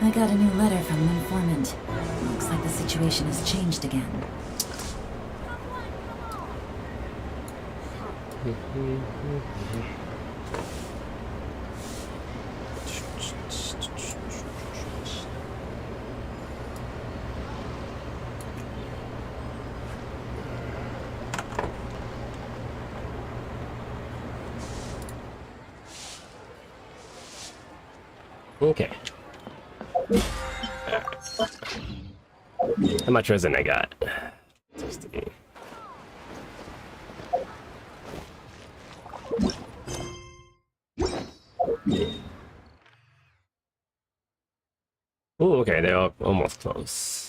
I got a new letter from an informant. Looks like the situation has changed again. Okay. How much resin I got? 60. Oh, okay, they're all almost close.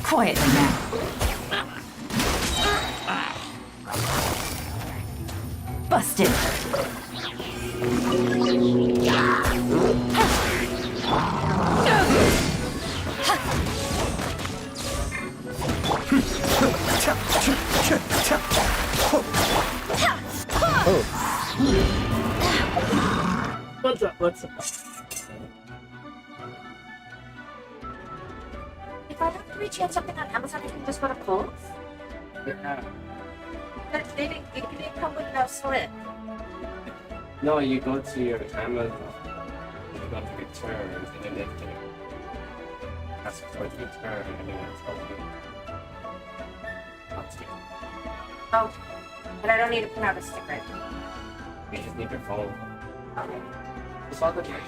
Quietly now. Busted. What's up? What's up? If I have to reach out something on Amazon, I can just go to Kohl's? Yeah. But it didn't come with no slip. No, you go to your Amazon. You go to returns, and then they can ask for the return, and then it's open. Oh, but I don't need to print out a sticker. You just need your phone. Okay. It's all the time.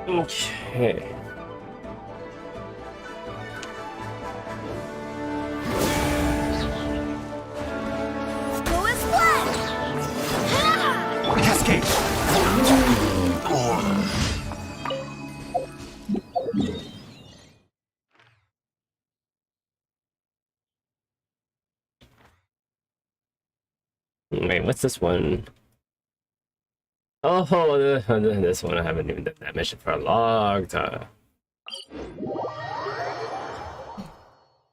Okay. Cascade. Wait, what's this one? Oh, this one I haven't even done that mission for a long time.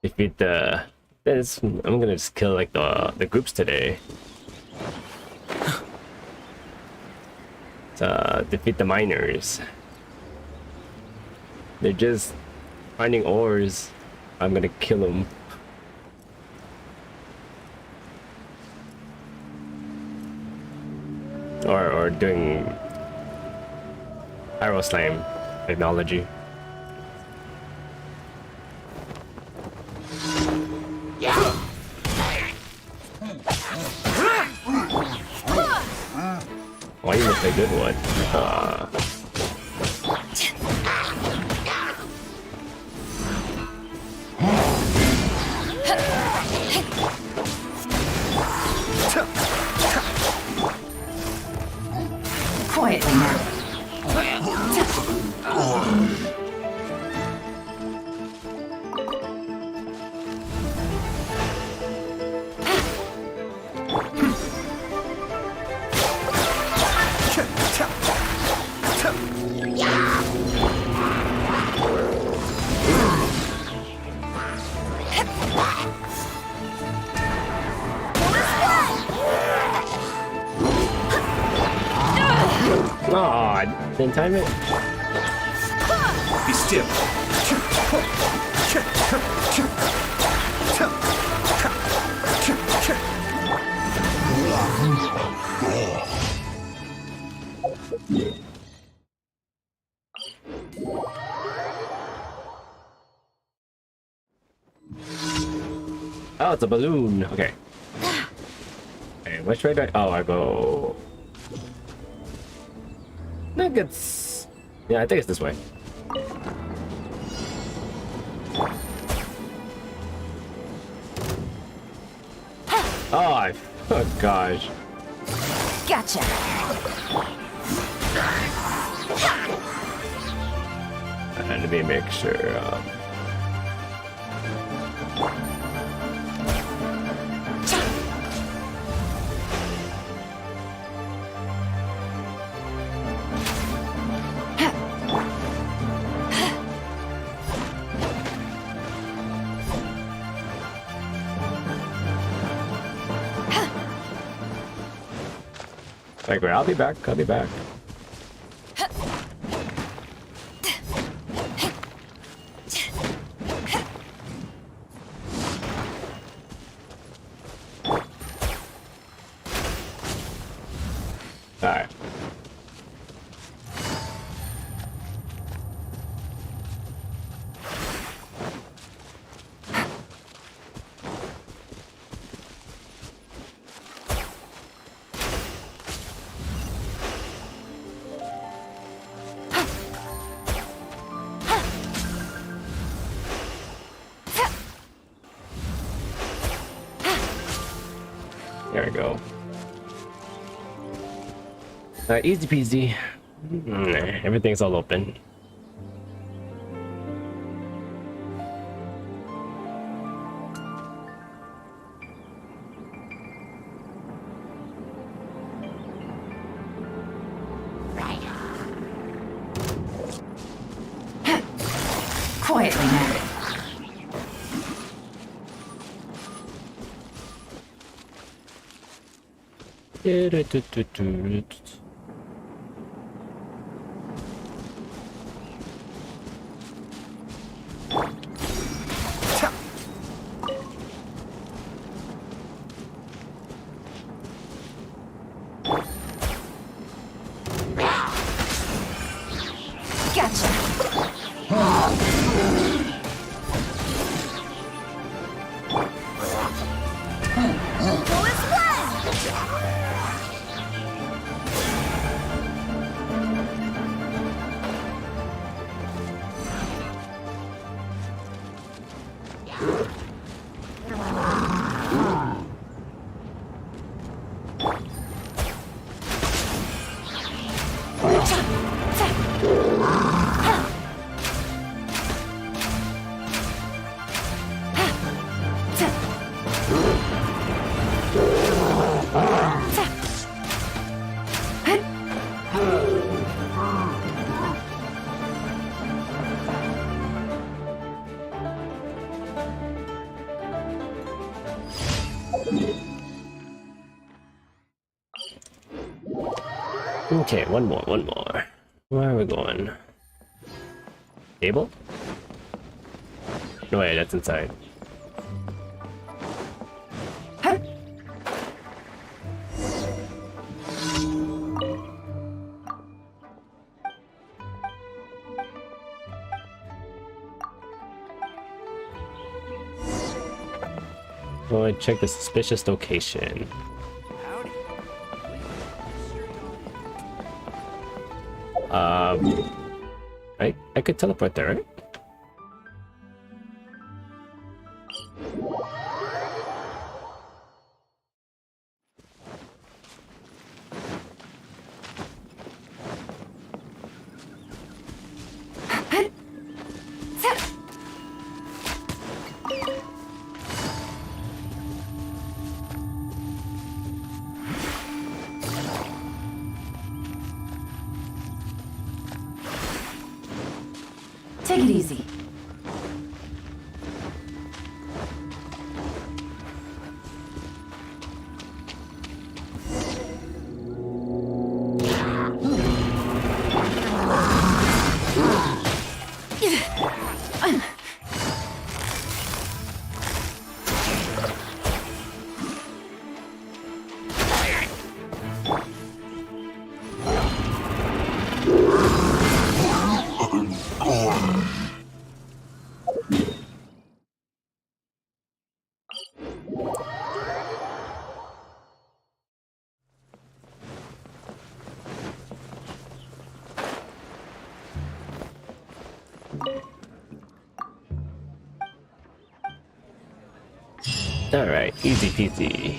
Defeat the. This, I'm gonna just kill like the groups today. Defeat the miners. They're just finding ores. I'm gonna kill them. Or doing arrow slime technology. Why you look a good one? Quietly now. Aw, didn't time it? Be still. Oh, it's a balloon. Okay. Okay, which way do I... Oh, I go... think it's... Yeah, I think it's this way. Oh gosh. Gotcha. Let me make sure. Like, I'll be back. I'll be back. Alright. There we go. Easy peasy. Everything's all open. Quietly now. Okay, one more. Where are we going? Table? No way, that's inside. Go and check the suspicious location. I could teleport there, right? Take it easy. Alright, easy peasy.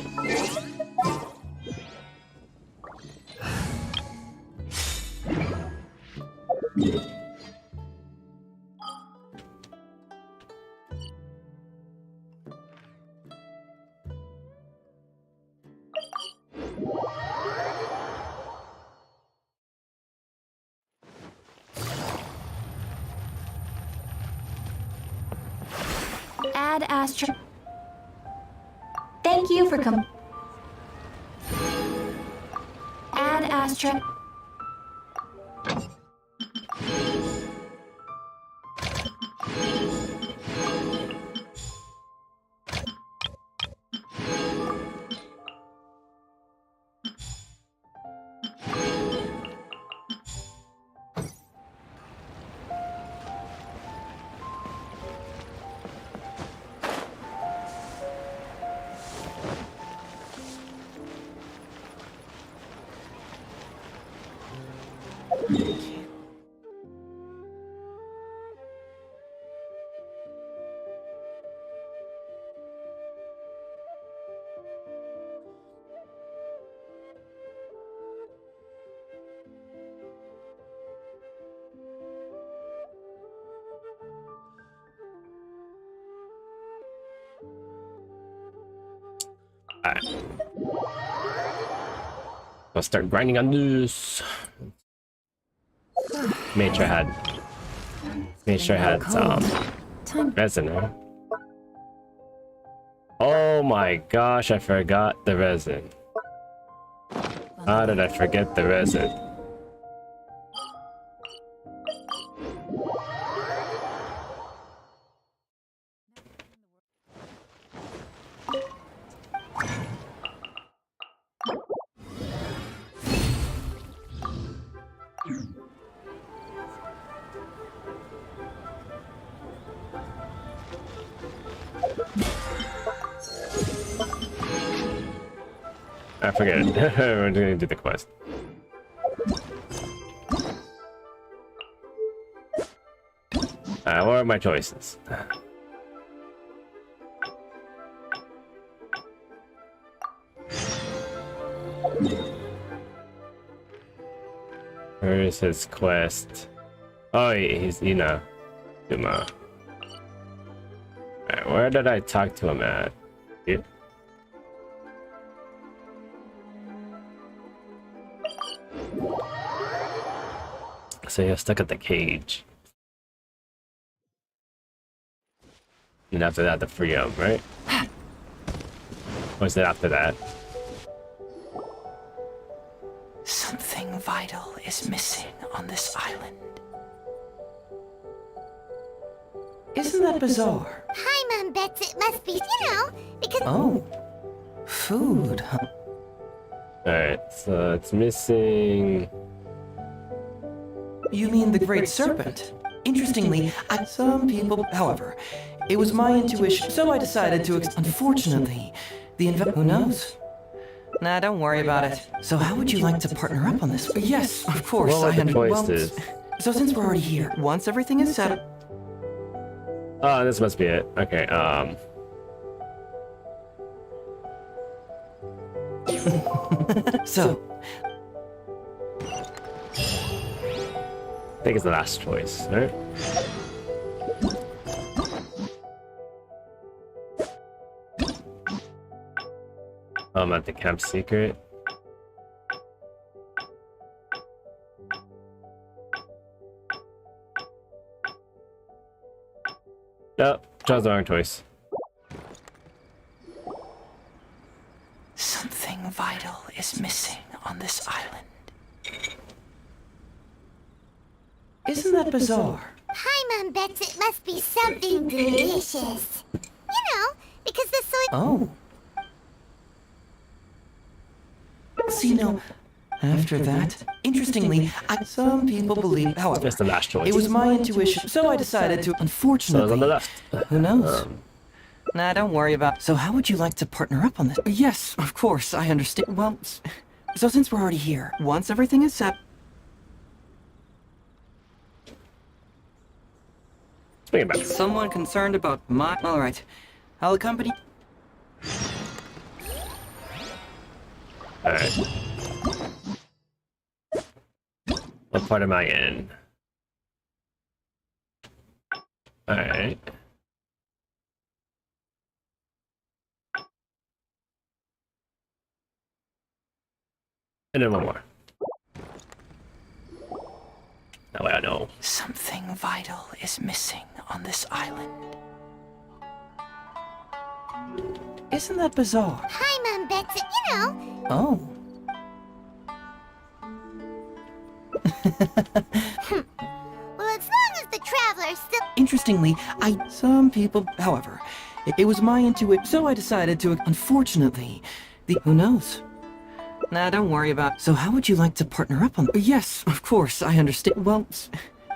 Add Astra. Thank you for Add Astra. Alright. I'll start grinding on this. Made sure I had some resin, huh? Oh my gosh, I forgot the resin. How did I forget the resin? I forget it. We're gonna do the quest. What are my choices? Where is his quest? Oh, he's Ina. Duma. Alright, where did I talk to him at? Here? So you're stuck at the cage. And after that, the free him, right? Or is it after that? Something vital is missing on this island. Isn't that bizarre? Hi, Mom bets it must be, because... Oh. Food, huh? Alright, so it's missing... You mean the Great Serpent? Interestingly, some people... However, it was my intuition, so I decided to... Unfortunately, the Who knows? Nah, don't worry about it. So how would you like to partner up on this? Yes, of course. What were the choices? So since we're already here, once everything is settled... Oh, this must be it. Okay, So... I think it's the last choice, right? I'm at the camp secret. Nope, chose the wrong choice. Something vital is missing on this island. Isn't that bizarre? Hi, Mom bets it must be something delicious. Because the soy... Oh. See, now, after that, interestingly, some people believe, however, That's the last choice. it was my intuition, so I decided to, So it's unfortunately, on the left. who knows? Nah, don't worry about... So how would you like to partner up on this? Yes, of course, I understand. Well, so since we're already here, once everything is set... Bring it back. Someone concerned about my... Alright, I'll accompany... Alright. What part am I in? Alright. And then one more. That way I know. Something vital is missing on this island. Isn't that bizarre? Paimon bets it, you know. Oh. Well, as long as the Traveler still... Interestingly, some people, however, it was my intuition, so I decided to, unfortunately, who knows? Nah, don't worry about. So how would you like to partner up on? Yes, of course, I understand. Well,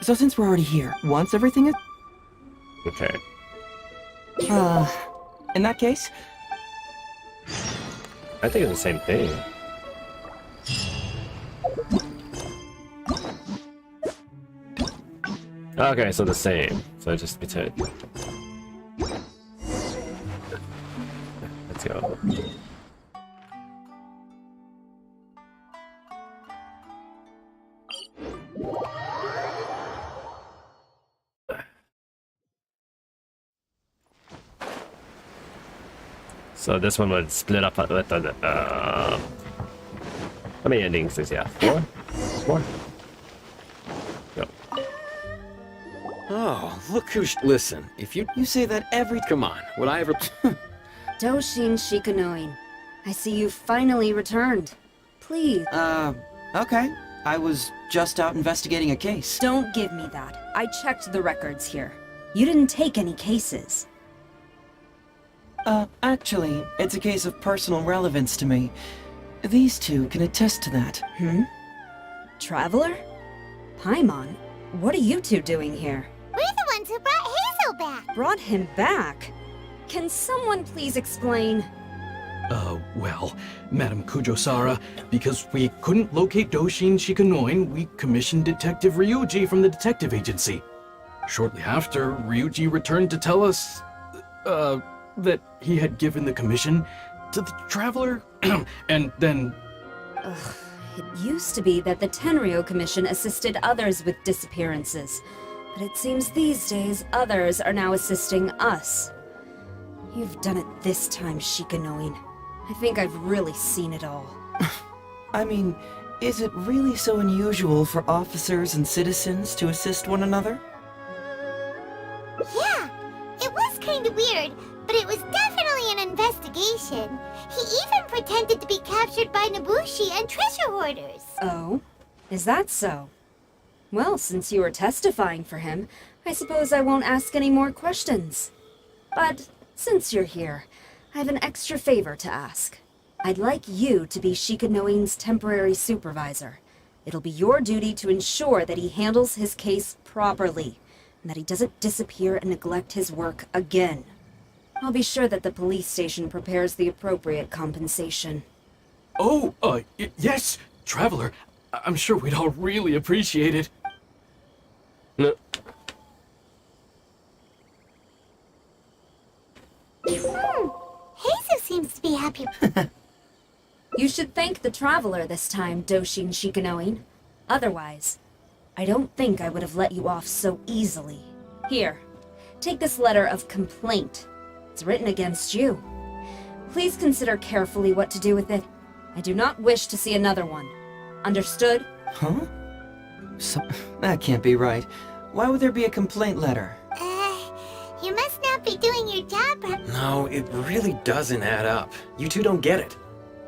so since we're already here, once everything is... Okay. In that case... I think it's the same thing. Okay, so the same. So just between. Let's go. So this one would split up with the, how many endings is yeah? 4? 4? Go. Oh, look who's... Listen, if you say that every... Come on, would I ever... Doshin Shikanoin, I see you finally returned. Please. Okay. I was just out investigating a case. Don't give me that. I checked the records here. You didn't take any cases. Actually, it's a case of personal relevance to me. These two can attest to that. Traveler? Paimon, what are you two doing here? We're the ones who brought Hazel back. Brought him back? Can someone please explain? Well, Madam Kujo-Sara, because we couldn't locate Doshin Shikanoin, we commissioned Detective Ryuji from the detective agency. Shortly after, Ryuji returned to tell us, that he had given the commission to the Traveler, and then... It used to be that the Tenryo Commission assisted others with disappearances, but it seems these days others are now assisting us. You've done it this time, Shikanoin. I think I've really seen it all. I mean, is it really so unusual for officers and citizens to assist one another? Yeah, it was kind of weird, but it was definitely an investigation. He even pretended to be captured by Nobushi and treasure hoarders. Oh? Is that so? Well, since you were testifying for him, I suppose I won't ask any more questions. But since you're here, I have an extra favor to ask. I'd like you to be Shikanoin's temporary supervisor. It'll be your duty to ensure that he handles his case properly, and that he doesn't disappear and neglect his work again. I'll be sure that the police station prepares the appropriate compensation. Oh, yes, Traveler. I'm sure we'd all really appreciate it. No. Hazel seems to be happy. You should thank the Traveler this time, Doshin Shikanoin. Otherwise, I don't think I would have let you off so easily. Here, take this letter of complaint. It's written against you. Please consider carefully what to do with it. I do not wish to see another one. Understood? Huh? That can't be right. Why would there be a complaint letter? You must not be doing your job. No, it really doesn't add up. You two don't get it.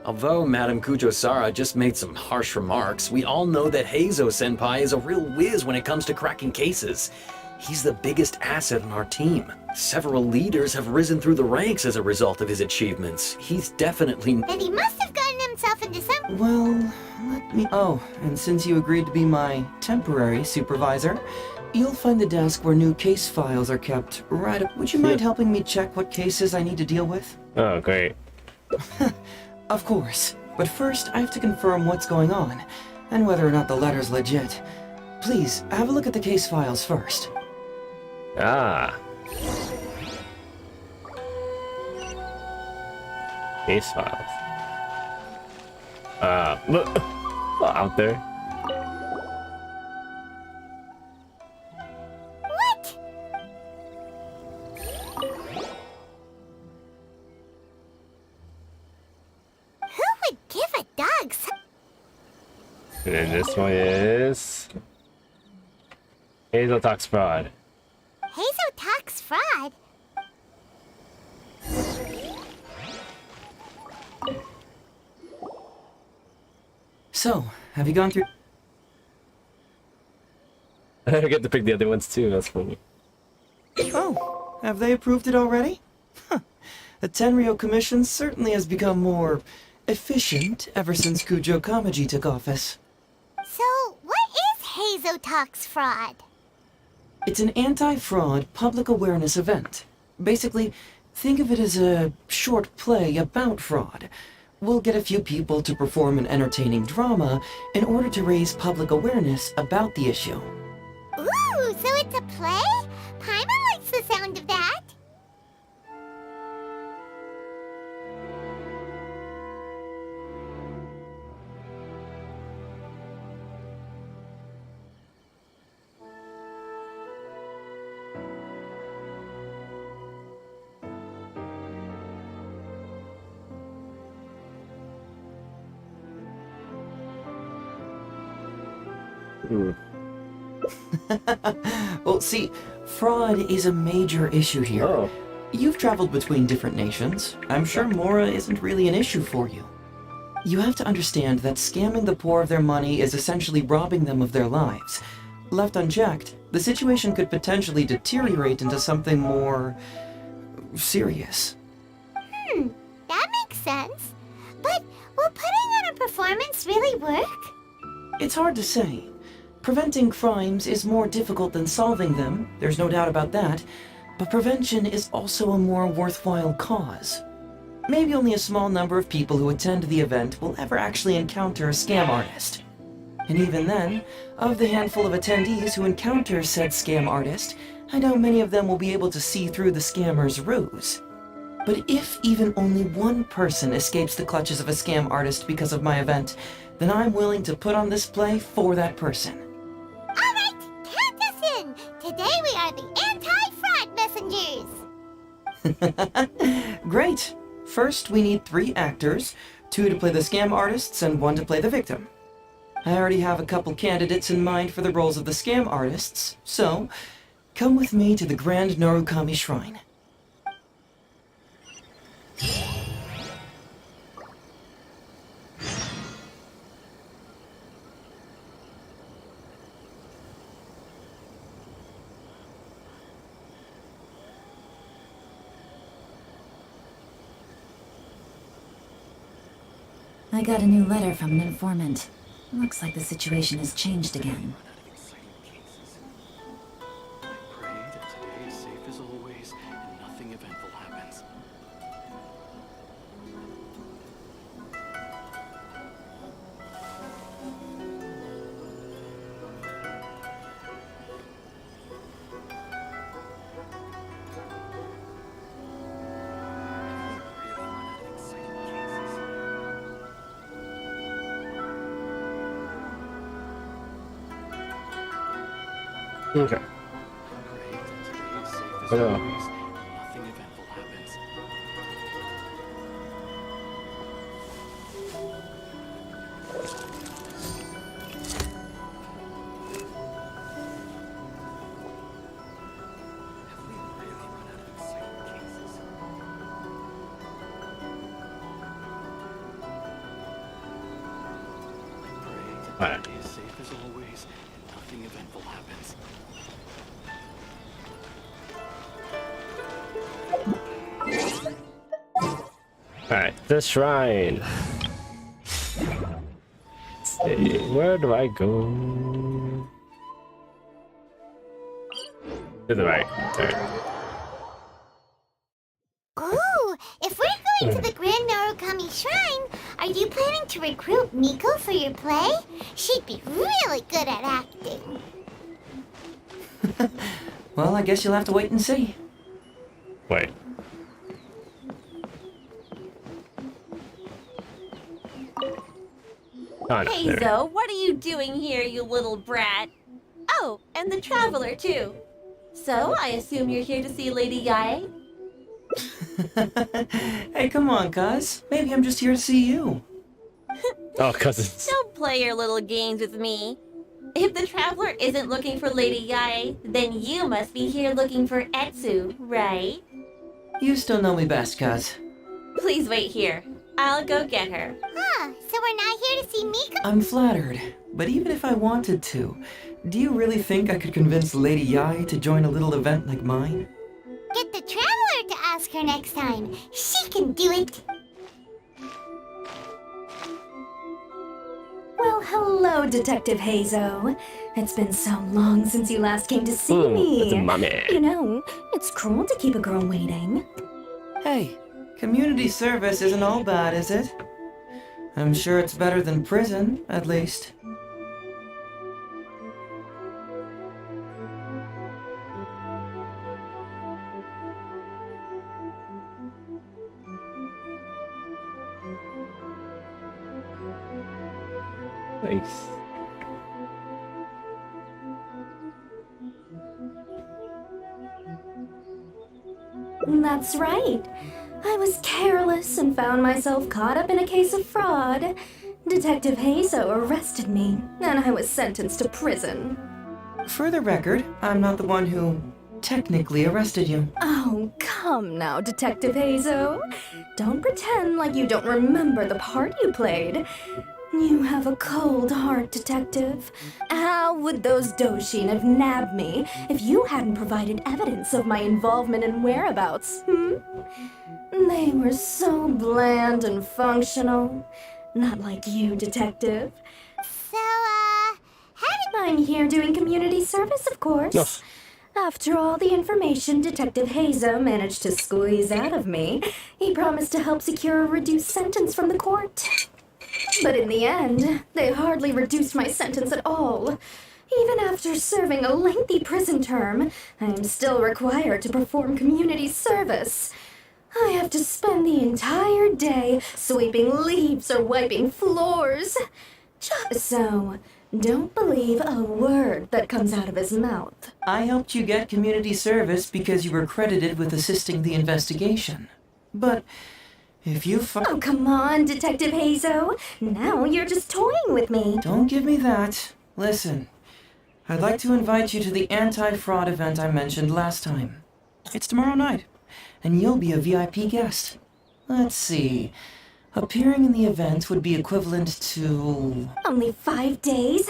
Although Madam Kujo-Sara just made some harsh remarks, we all know that Heizo-senpai is a real whiz when it comes to cracking cases. He's the biggest asset in our team. Several leaders have risen through the ranks as a result of his achievements. He's definitely... Then he must have gotten himself into some... Well, let me... Oh, and since you agreed to be my temporary supervisor, you'll find the desk where new case files are kept right up. Would you mind helping me check what cases I need to deal with? Oh, great. Of course. But first, I have to confirm what's going on, and whether or not the letter's legit. Please, have a look at the case files first. Ah. Case files. Look out there. What? Who would give a dog some... And then this one is Hazel Talks Fraud. Hazotox fraud? So, have you gone through... I get to pick the other ones too, that's funny. Oh, have they approved it already? Huh. The Tenryo Commission certainly has become more efficient ever since Kujo Kamaji took office. So, what is Hazotox fraud? It's an anti-fraud public awareness event. Basically, think of it as a short play about fraud. We'll get a few people to perform an entertaining drama in order to raise public awareness about the issue. Ooh, so it's a play? Paimon likes the sound of that. Well, see, fraud is a major issue here. Oh. You've traveled between different nations. I'm sure Mora isn't really an issue for you. You have to understand that scamming the poor of their money is essentially robbing them of their lives. Left unchecked, the situation could potentially deteriorate into something more... serious. That makes sense. But will putting on a performance really work? It's hard to say. Preventing crimes is more difficult than solving them, there's no doubt about that, but prevention is also a more worthwhile cause. Maybe only a small number of people who attend the event will ever actually encounter a scam artist. And even then, of the handful of attendees who encounter said scam artist, I doubt many of them will be able to see through the scammer's ruse. But if even only one person escapes the clutches of a scam artist because of my event, then I'm willing to put on this play for that person. All right, count us in. Today we are the anti-fraud messengers. Great. First, we need 3 actors, 2 to play the scam artists and 1 to play the victim. I already have a couple candidates in mind for the roles of the scam artists, so come with me to the Grand Narukami Shrine. I got a new letter from an informant. Looks like the situation has changed again. I pray that today is safe as always and nothing eventful happens. Okay. I pray that today is safe as Yeah. always and nothing eventful happens. Have we really run out of exciting cases? I pray that Alright. today is safe as always and nothing eventful happens. Alright, the shrine. Let's see, where do I go? To the right. There. Ooh, if we're going to the Grand Narukami Shrine, are you planning to recruit Miko for your play? She'd be really good at acting. Well, I guess you'll have to wait and see. Wait. Oh, no, Hey, there we go. Zoe, what are you doing here, you little brat? Oh, and the Traveler, too. So, I assume you're here to see Lady Yae? Hey, come on, cuz. Maybe I'm just here to see you. Oh, cousins. Don't play your little games with me. If the Traveler isn't looking for Lady Yae, then you must be here looking for Etsu, right? You still know me best, cuz. Please wait here. I'll go get her. Huh, so we're not here to see Miko? I'm flattered, but even if I wanted to, do you really think I could convince Lady Yae to join a little event like mine? Get the Traveler to ask her next time. She can do it. Well, hello, Detective Hazo. It's been so long since you last came to see It's me. mommy. You know, it's cruel to keep a girl waiting. Hey, community service isn't all bad, is it? I'm sure it's better than prison, at least. Nice. That's right. I was careless and found myself caught up in a case of fraud. Detective Hazo arrested me, and I was sentenced to prison. For the record, I'm not the one who technically arrested you. Oh, come now, Detective Hazo. Don't pretend like you don't remember the part you played. You have a cold heart, Detective. How would those Doshin have nabbed me if you hadn't provided evidence of my involvement and whereabouts, They were so bland and functional. Not like you, Detective. So, how did... I'm here doing community service, of course. No. After all the information Detective Hazo managed to squeeze out of me, he promised to help secure a reduced sentence from the court. But in the end, they hardly reduced my sentence at all. Even after serving a lengthy prison term, I am still required to perform community service. I have to spend the entire day sweeping leaves or wiping floors. Just so, don't believe a word that comes out of his mouth. I helped you get community service because you were credited with assisting the investigation. But if you Oh, come on, Detective Hazo. Now you're just toying with me. Don't give me that. Listen, I'd like to invite you to the anti-fraud event I mentioned last time. It's tomorrow night, and you'll be a VIP guest. Let's see. Appearing in the event would be equivalent to... Only 5 days?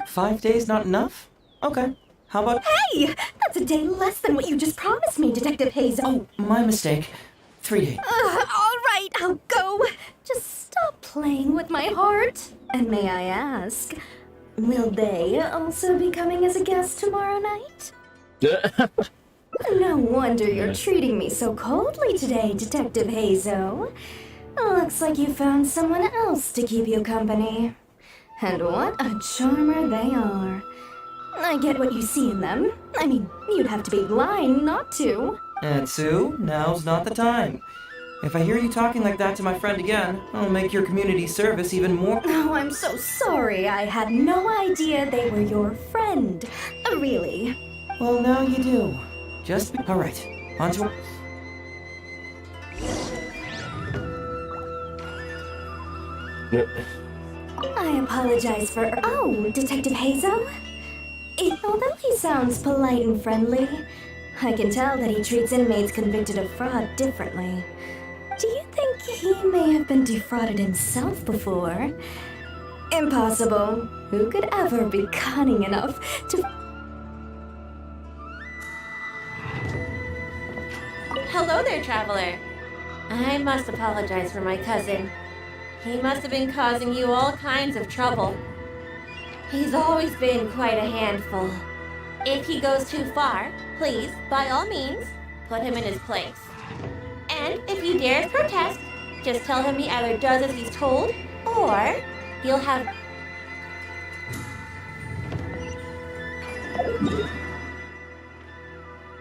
5 days not enough? Okay. How about... Hey! That's a day less than what you just promised me, Detective Hazo. Oh, my mistake. 3 days. All right, I'll go. Just stop playing with my heart. And may I ask, will they also be coming as a guest tomorrow night? No wonder you're treating me so coldly today, Detective Hazo. Looks like you found someone else to keep you company. And what a charmer they are. I get what you see in them. I mean, you'd have to be blind not to. Etsu, now's not the time. If I hear you talking like that to my friend again, I'll make your community service even more... Oh, I'm so sorry. I had no idea they were your friend. Really. Well, now you do. Just be... All right, on to... I apologize for... Oh, Detective Hazo? Although he sounds polite and friendly, I can tell that he treats inmates convicted of fraud differently. Do you think he may have been defrauded himself before? Impossible. Who could ever be cunning enough to... Hello there, Traveler. I must apologize for my cousin. He must have been causing you all kinds of trouble. He's always been quite a handful. If he goes too far, please, by all means, put him in his place. And if he dares protest, just tell him he either does as he's told, or he'll have...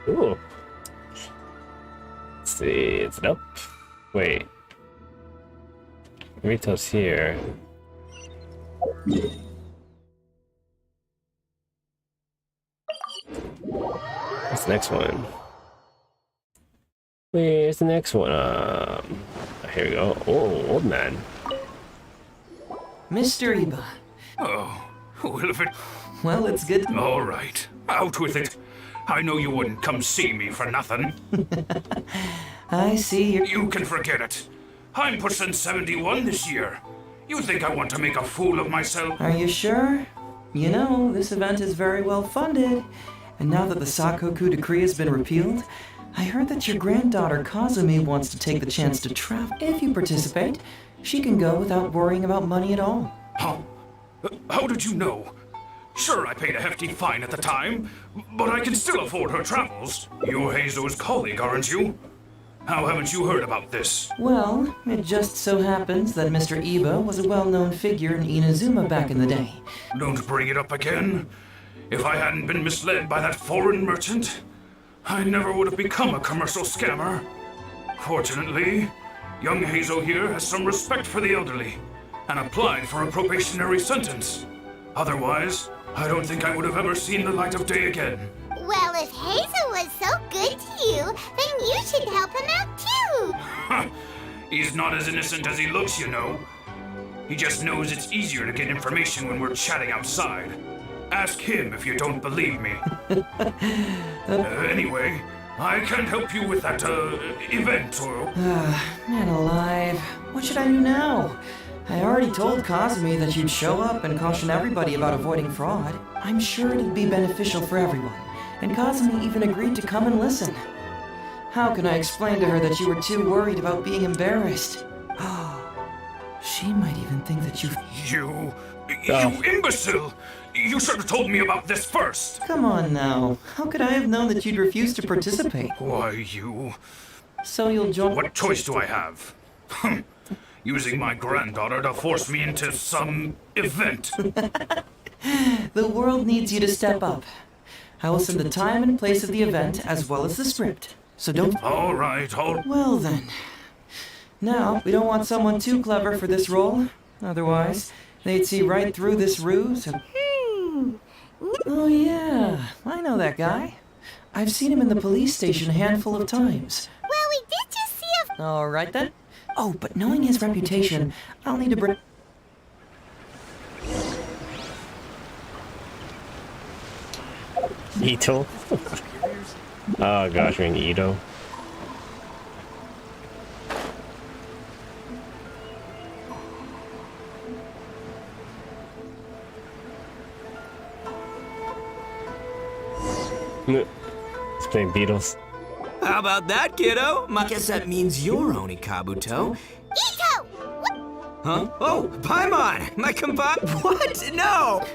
Ooh. Let's see, it's up. Wait. Rito's here. What's the next one? Where's the next one? Here we go. Oh, old man. Mr. Iba. Oh, well, if it... Well, it's good to... All right, out with it. I know you wouldn't come see me for nothing. I see you're... You can forget it. I'm pushing 71 this year. You think I want to make a fool of myself? Are you sure? You know, this event is very well funded. And now that the Sakoku decree has been repealed, I heard that your granddaughter Kazumi wants to take the chance to travel. If you participate, she can go without worrying about money at all. How did you know? Sure, I paid a hefty fine at the time, but I can still afford her travels. You're Heizo's colleague, aren't you? How haven't you heard about this? Well, it just so happens that Mr. Iba was a well-known figure in Inazuma back in the day. Don't bring it up again. If I hadn't been misled by that foreign merchant, I never would have become a commercial scammer. Fortunately, young Heizo here has some respect for the elderly and applied for a probationary sentence. Otherwise, I don't think I would have ever seen the light of day again. Well, if Hazel was so good to you, then you should help him out too. He's not as innocent as he looks, you know. He just knows it's easier to get information when we're chatting outside. Ask him if you don't believe me. Anyway, I can't help you with that, event, or... Man alive. What should I do now? I already told Kazumi that you'd show up and caution everybody about avoiding fraud. I'm sure it'd be beneficial for everyone. And Kazumi even agreed to come and listen. How can I explain to her that you were too worried about being embarrassed? She might even think that You imbecile! You should have told me about this first! Come on now. How could I have known that you'd refuse to participate? Why, you... So you'll join... What choice do I have? Using my granddaughter to force me into some event. The world needs you to step up. I will send the time and place of the event as well as the script. So don't... All right, Well then. Now, we don't want someone too clever for this role. Otherwise, they'd see right through this ruse and... Oh yeah, I know that guy. I've seen him in the police station a handful of times. Well, we did just see a... All right then. Oh, but knowing his reputation, I'll need to bring... Ito? Oh gosh, we're in Ito. Let's play Beatles. How about that, kiddo? I guess that means you're Onikabuto. Ito! Huh? Oh, Paimon! My compadre. What? No!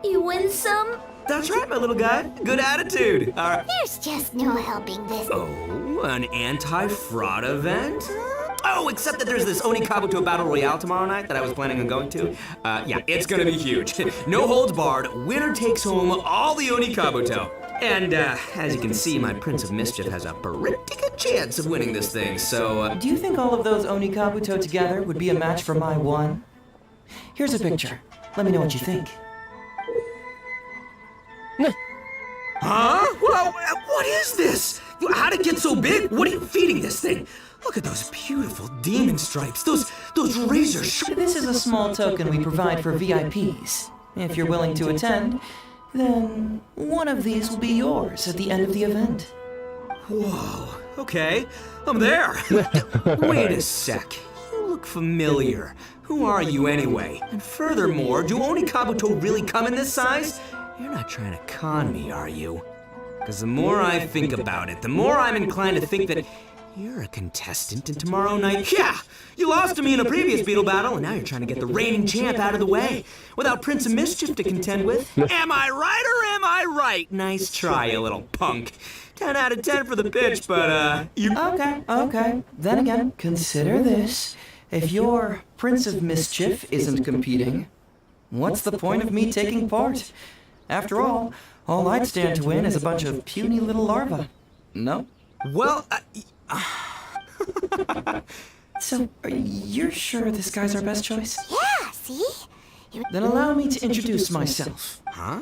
You win some? That's right, my little guy. Good attitude. All right. There's just no helping this. Oh, an anti-fraud event? Oh, except that there's this Onikabuto Battle Royale tomorrow night that I was planning on going to. Yeah, it's gonna be huge. No holds barred. Winner takes home all the Onikabuto. And, as you can see, my Prince of Mischief has a pretty good chance of winning this thing, so, Do you think all of those Onikabuto together would be a match for my one? Here's a picture. Let me know what you think. Huh? Well, what is this? How'd it get so big? What are you feeding this thing? Look at those beautiful demon stripes. Those razor sharp... This is a small token we provide for VIPs. If you're willing to attend, then one of these will be yours at the end of the event. Whoa, okay, I'm there. Wait a sec, you look familiar. Who are you anyway? And furthermore, do Onikabuto really come in this size? You're not trying to con me, are you? Because the more I think about it, the more I'm inclined to think that you're a contestant in tomorrow night. Yeah, you lost to me in a previous Beetle battle, and now you're trying to get the reigning champ out of the way without Prince of Mischief to contend with. Am I right or am I right? Nice try, you little punk. 10 out of 10 for the pitch, but, you... Okay. Then again, consider this. If your Prince of Mischief isn't competing, what's the point of me taking part? After all I'd stand to win is a bunch of puny little larvae. No? Well, So, are you sure this guy's our best choice? Yeah, see? Then allow me to introduce myself. Huh?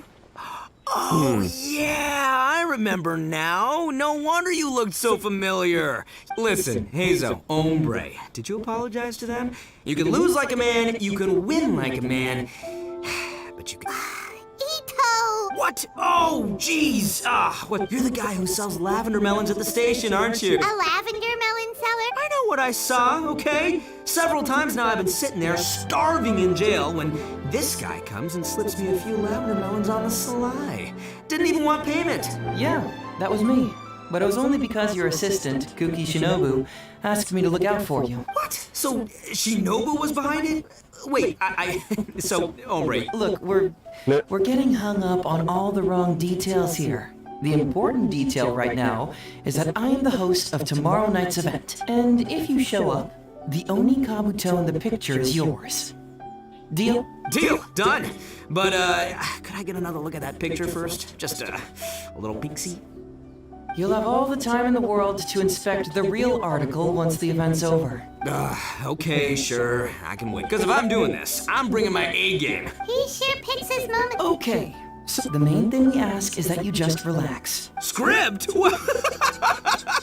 Oh, yeah, I remember now. No wonder you looked so familiar. Listen, Hazo, hombre, did you apologize to them? You can lose like a man, you can win like a man, but you can... Ito! What? Oh, jeez. What? You're the guy who sells lavender melons at the station, aren't you? A lavender melon seller? I know what I saw, okay? Several times now I've been sitting there starving in jail when this guy comes and slips me a few lavender melons on the sly. Didn't even want payment. Yeah, that was me. But it was only because your assistant, Kuki Shinobu, asked me to look out for you. What? So Shinobu was behind it? Wait, so, hombre. Look, we're getting hung up on all the wrong details here. The important detail right now is that I am the host of tomorrow night's event. And if you show up, the Oni Kabuto in the picture is yours. Deal? Deal! Done! But, could I get another look at that picture first? Just, a little peek-see? You'll have all the time in the world to inspect the real article once the event's over. Okay, sure. I can wait. Because if I'm doing this, I'm bringing my A game. He sure picks his moment. Okay, so the main thing we ask is that you just relax. Script?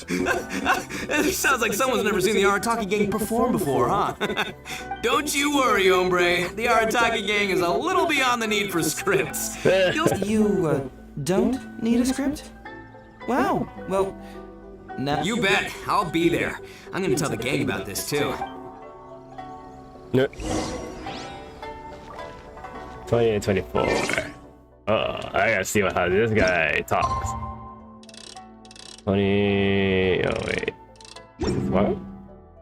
It sounds like someone's never seen the Arataki gang perform before, huh? Don't you worry, hombre. The Arataki gang is a little beyond the need for scripts. You, don't need a script? Wow, well, now... You bet. I'll be there. I'm gonna tell the gang about this, too. No. 2024. Oh, I gotta see how this guy talks. 20... Oh, wait. What?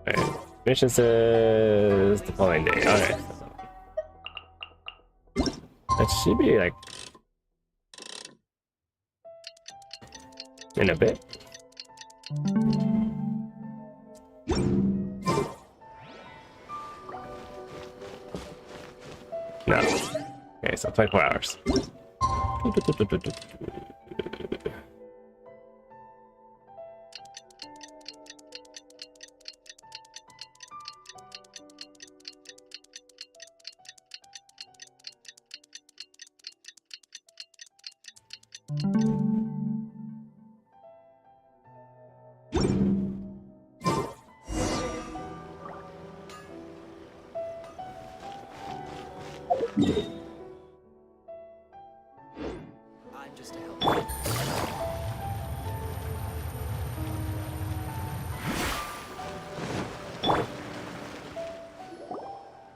Wait. Mission says the following day. Okay. That should be like... in a bit. No. Okay, so 24 hours.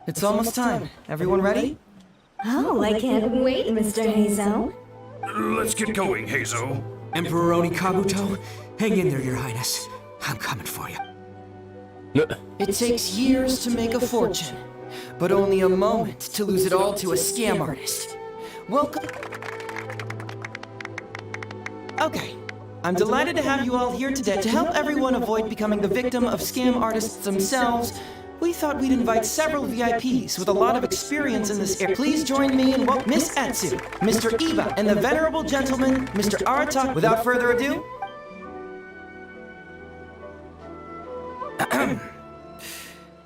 It's almost time. Everyone ready? Oh, I can't wait, Mr. Hazo. Let's get going, Hazo. Emperor Oni Kabuto, hang in there, Your Highness. I'm coming for you. It takes years to make a fortune, but only a moment to lose it all to a scam artist. Welcome. Okay, I'm delighted to have you all here today. To help everyone avoid becoming the victim of scam artists themselves, we thought we'd invite several VIPs with a lot of experience in this area. Please join me in welcoming Miss Atsu, Mr. Iba, and the venerable gentleman, Mr. Arataki. Without further ado...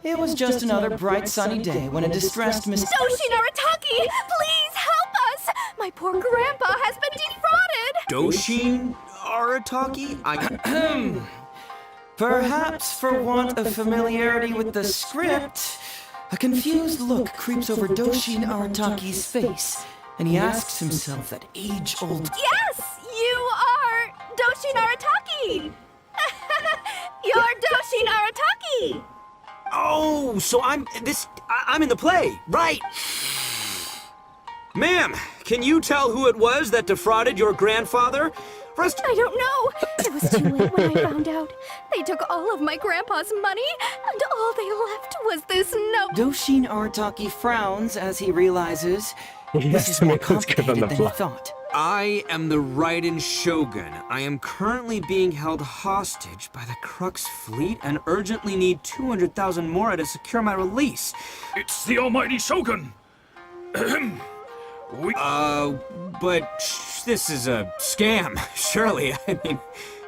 It was just another bright sunny day when a distressed Miss... Doshin Arataki, please help us! My poor grandpa has been defrauded! Doshin Arataki? Perhaps for want of familiarity with the script, a confused look creeps over Doshin Arataki's face, and he asks himself that age-old... Yes! You are Doshin Arataki! You're Doshin Arataki! Oh, so I'm in the play, right? Ma'am, can you tell who it was that defrauded your grandfather? I don't know. It was too late when I found out. They took all of my grandpa's money, and all they left was this note. Doshin Arataki frowns as he realizes this is more complicated than he thought. I am the Raiden Shogun. I am currently being held hostage by the Crux fleet and urgently need 200,000 mora to secure my release. It's the almighty Shogun! But this is a scam, surely. I mean,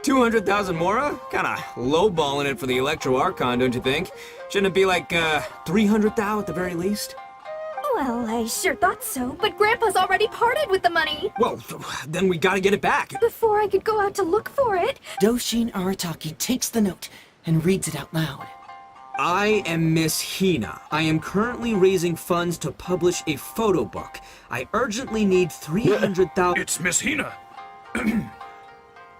200,000 mora? Kinda lowballing it for the Electro Archon, don't you think? Shouldn't it be like, 300,000 at the very least? Well, I sure thought so, but Grandpa's already parted with the money. Well, then we gotta get it back. Before I could go out to look for it. Doshin Arataki takes the note and reads it out loud. I am Miss Hina. I am currently raising funds to publish a photo book. I urgently need 300,000. It's Miss Hina.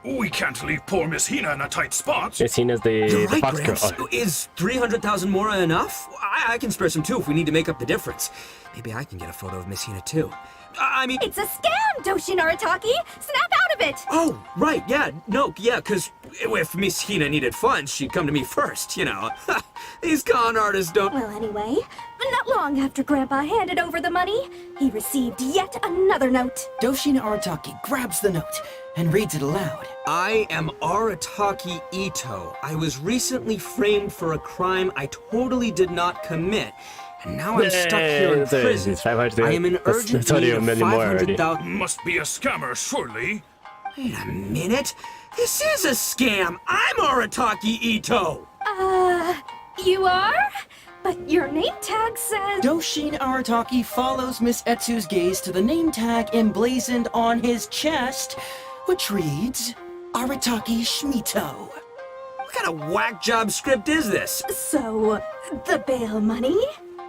We can't leave poor Miss Hina in a tight spot. Miss Hina's You're the right, fox girl. Gramps. Is 300,000 Mora enough? I can spare some too if we need to make up the difference. Maybe I can get a photo of Miss Hina too. I mean... It's a scam, Doshin Arataki! Snap out of it! Oh, right, yeah. No, yeah, because if Miss Hina needed funds, she'd come to me first, you know. These con artists don't... Well, anyway, not long after Grandpa handed over the money, he received yet another note. Doshin Arataki grabs the note and reads it aloud. I am Arataki Ito. I was recently framed for a crime I totally did not commit. And now I'm stuck here in prison. I am in urgent need of 500,000. Must be a scammer, surely. Wait a minute. This is a scam. I'm Arataki Ito. You are? But your name tag says... Doshin Arataki follows Miss Etsu's gaze to the name tag emblazoned on his chest, which reads, Arataki Shmito. What kind of whack job script is this? So, the bail money?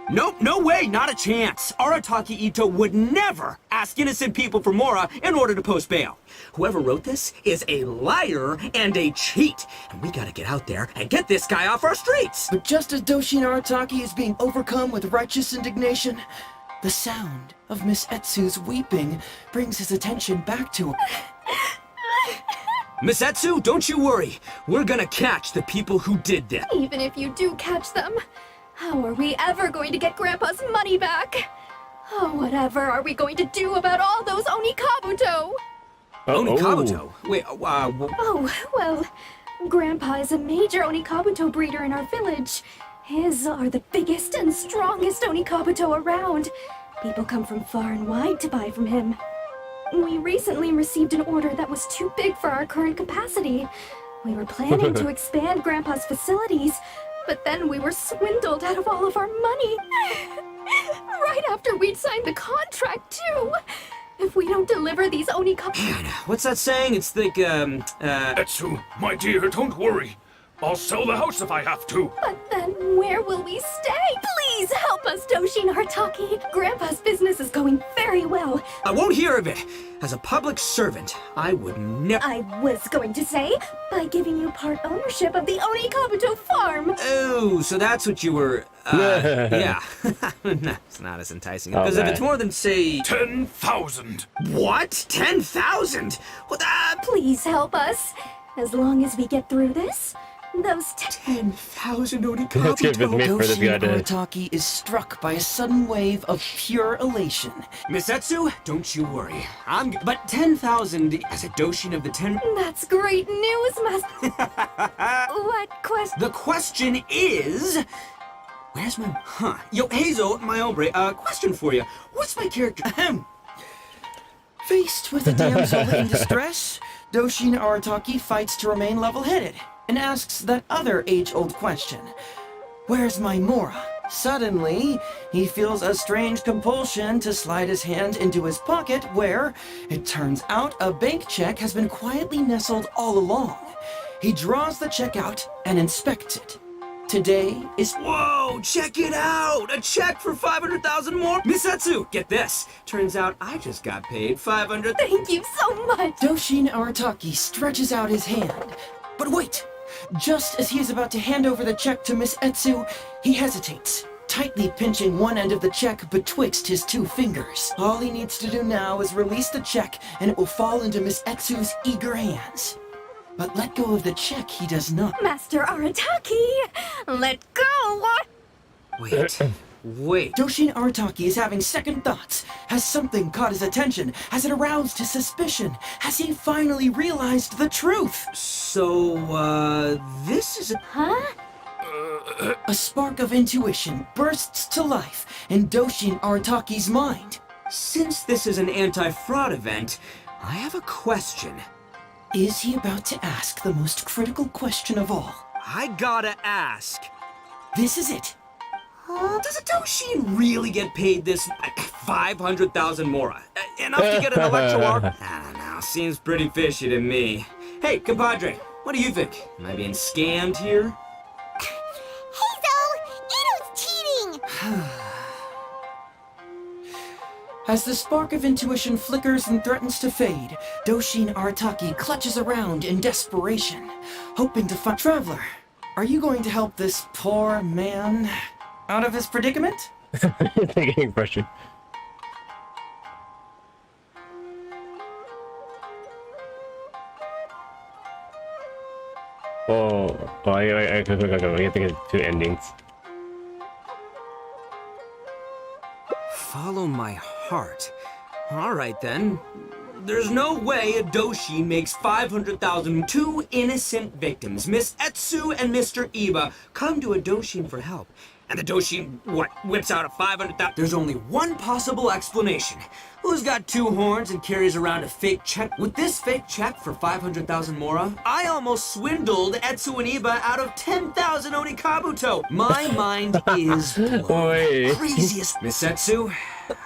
Nope, no way, not a chance. Arataki Ito would never ask innocent people for Mora in order to post bail. Whoever wrote this is a liar and a cheat. And we gotta get out there and get this guy off our streets. But just as Doshin Arataki is being overcome with righteous indignation, the sound of Miss Etsu's weeping brings his attention back to her. Miss Etsu, don't you worry. We're gonna catch the people who did this. Even if you do catch them, how are we ever going to get Grandpa's money back? Oh, whatever are we going to do about all those Onikabuto? Onikabuto? Wait, Oh, well, Grandpa is a major Onikabuto breeder in our village. His are the biggest and strongest Onikabuto around. People come from far and wide to buy from him. We recently received an order that was too big for our current capacity. We were planning to expand Grandpa's facilities, but then we were swindled out of all of our money. Right after we'd signed the contract, too. If we don't deliver these Onikabuto... Man, what's that saying? It's like, Etsu, my dear, don't worry. I'll sell the house if I have to. But then where will we stay? Please help us, Doshin Arataki. Grandpa's business is going very well. I won't hear of it. As a public servant, I would never... I was going to say, by giving you part ownership of the Onikabuto farm. Oh, so that's what you were... yeah. It's not as enticing. Because if it's more than, say... 10,000. What? 10,000? What the... Please help us. As long as we get through this, those 10,000 Onikabuto. Let's give it me for this guy Doshin to... Arataki is struck by a sudden wave of pure elation. Miss Etsu, don't you worry. But 10,000 as a Doshin of the 10... That's great news, Master. What question? The question is... Where's my... Yo, Hazel, my hombre, question for you. What's my character... Faced with a damsel in distress, Doshin Arataki fights to remain level-headed and asks that other age-old question. Where's my Mora? Suddenly, he feels a strange compulsion to slide his hand into his pocket where, it turns out, a bank check has been quietly nestled all along. He draws the check out and inspects it. Today is... Whoa, check it out! A check for 500,000 more? Miss Etsu, get this. Turns out I just got paid 500... Thank you so much! Doshin Arataki stretches out his hand. But wait! Just as he is about to hand over the check to Miss Etsu, he hesitates, tightly pinching one end of the check betwixt his two fingers. All he needs to do now is release the check, and it will fall into Miss Etsu's eager hands. But let go of the check he does not. Master Arataki, let go! Wait. Doshin Arataki is having second thoughts. Has something caught his attention? Has it aroused his suspicion? Has he finally realized the truth? So, this is a... Huh? A spark of intuition bursts to life in Doshin Arataki's mind. Since this is an anti-fraud event, I have a question. Is he about to ask the most critical question of all? I gotta ask. This is it. Does a Doshin really get paid this 500,000 mora? Enough to get an electro arc? I don't know, seems pretty fishy to me. Hey, compadre, what do you think? Am I being scammed here? Hazel, Ito's cheating! As the spark of intuition flickers and threatens to fade, Doshin Arataki clutches around in desperation, hoping to find Traveler. Are you going to help this poor man out of his predicament? Taking pressure. I have to get two endings. Follow my heart. All right then. There's no way a Doshin makes 500,000. Two innocent victims, Miss Etsu and Mr. Iba, come to a Doshin for help. And the Doshin, whips out a 500,000? There's only one possible explanation. Who's got two horns and carries around a fake check? With this fake check for 500,000 mora, I almost swindled Etsu and Iba out of 10,000 Onikabuto. My mind is blown. Craziest. Miss Etsu,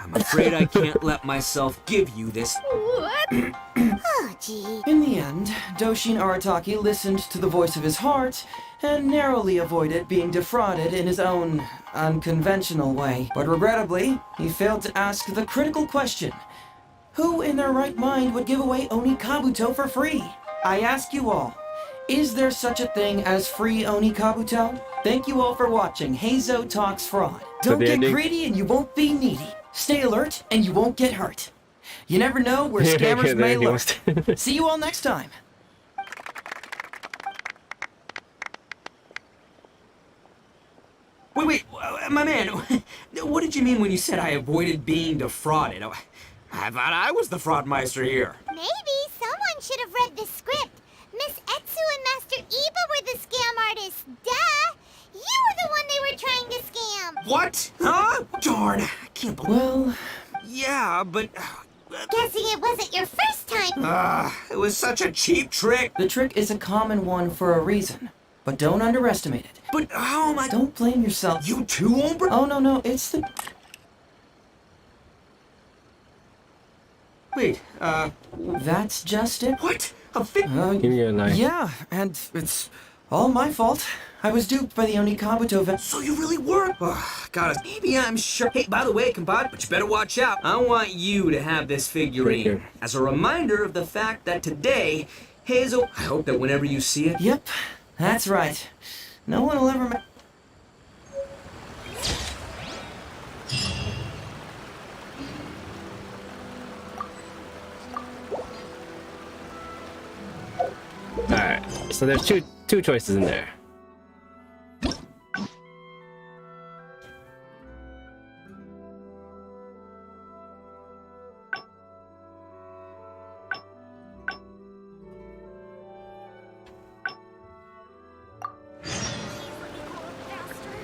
I'm afraid I can't let myself give you this. What? Oh, gee. In the end, Doshin Arataki listened to the voice of his heart and narrowly avoided being defrauded in his own unconventional way. But regrettably, he failed to ask the critical question: who in their right mind would give away Onikabuto for free? I ask you all, is there such a thing as free Onikabuto? Thank you all for watching Heizo Talks Fraud. Don't get greedy and you won't be needy. Stay alert and you won't get hurt. You never know where scammers may lurk. See you all next time. Wait, my man, what did you mean when you said I avoided being defrauded? I thought I was the fraudmeister here. Maybe someone should have read the script. Miss Etsu and Master Iba were the scam artists. Duh! You were the one they were trying to scam. What? Huh? Darn, I can't believe. Well, yeah, but. Guessing it wasn't your first time. It was such a cheap trick. the trick is a common one for a reason, but don't underestimate it. But how am I? Don't blame yourself. You too, Ombre? Oh, no, it's the... Wait, That's just it. what? A fit? Give me a knife. Yeah, and it's all my fault. I was duped by the Onikabuto So you really were? Oh, God, maybe I'm sure. Hey, by the way, compadre, but you better watch out. I want you to have this figurine as a reminder of the fact that today, Hazel, I hope that whenever you see it. Yep, that's right. No one will ever Alright, so there's two choices in there.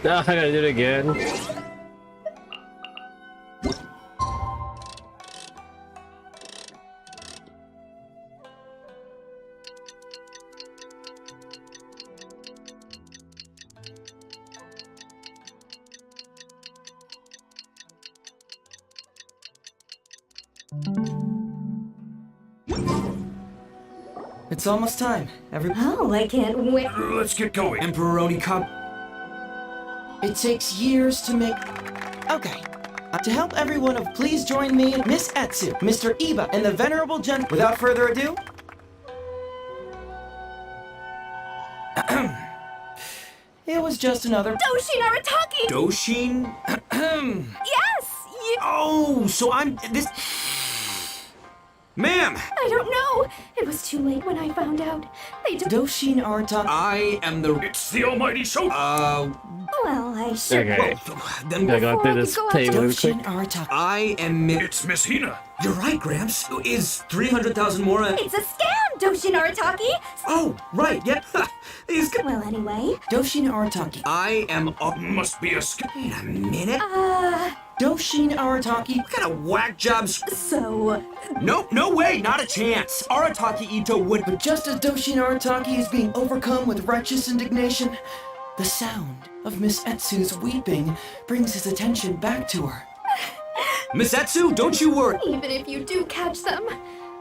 No, I gotta do it again. It's almost time. Oh, I can't wait. Let's get going. Emperor Onikab. It takes years to make... Okay. To help everyone, please join me, Miss Etsu, Mr. Iba, and the Venerable Gen... Without further ado... It was just another... Doshin Arataki! Doshin? Yes! You... Oh, so I'm this. Ma'am! I don't know. It was too late when I found out. They don't... Doshin Arataki... I am the. It's the almighty soap. Well, I sure... Okay. Then I got through this table real quick. Doshin Arataki... I am. It's Miss Hina. You're right, Gramps. Is 300,000 more? It's a scam, Doshin Arataki! Oh, right, yeah. These. Well, anyway... Doshin Arataki... I am. Must be a Wait a minute. Doshin Arataki... What kind of whack jobs? So... Nope, no way, not a chance. Arataki Ito would. But just as Doshin Arataki is being overcome with righteous indignation, The sound of Miss Etsu's weeping brings his attention back to her. Miss Etsu, don't you worry. Even if you do catch them,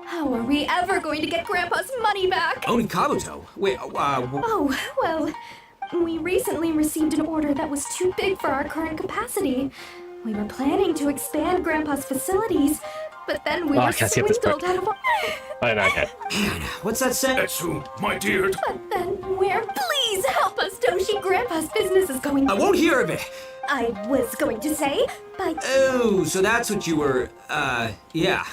how are we ever going to get Grandpa's money back? Onikabuto? Wait, Oh, well, we recently received an order that was too big for our current capacity. We were planning to expand Grandpa's facilities, but then we Oh, I were can't skip this swindled part. out of... Oh, no, okay. what's that say? Etsu, my dear. But then where? Please help us, Doshi. Grandpa's business is going... I won't hear of it. I was going to say, but... Oh, so that's what you were, yeah.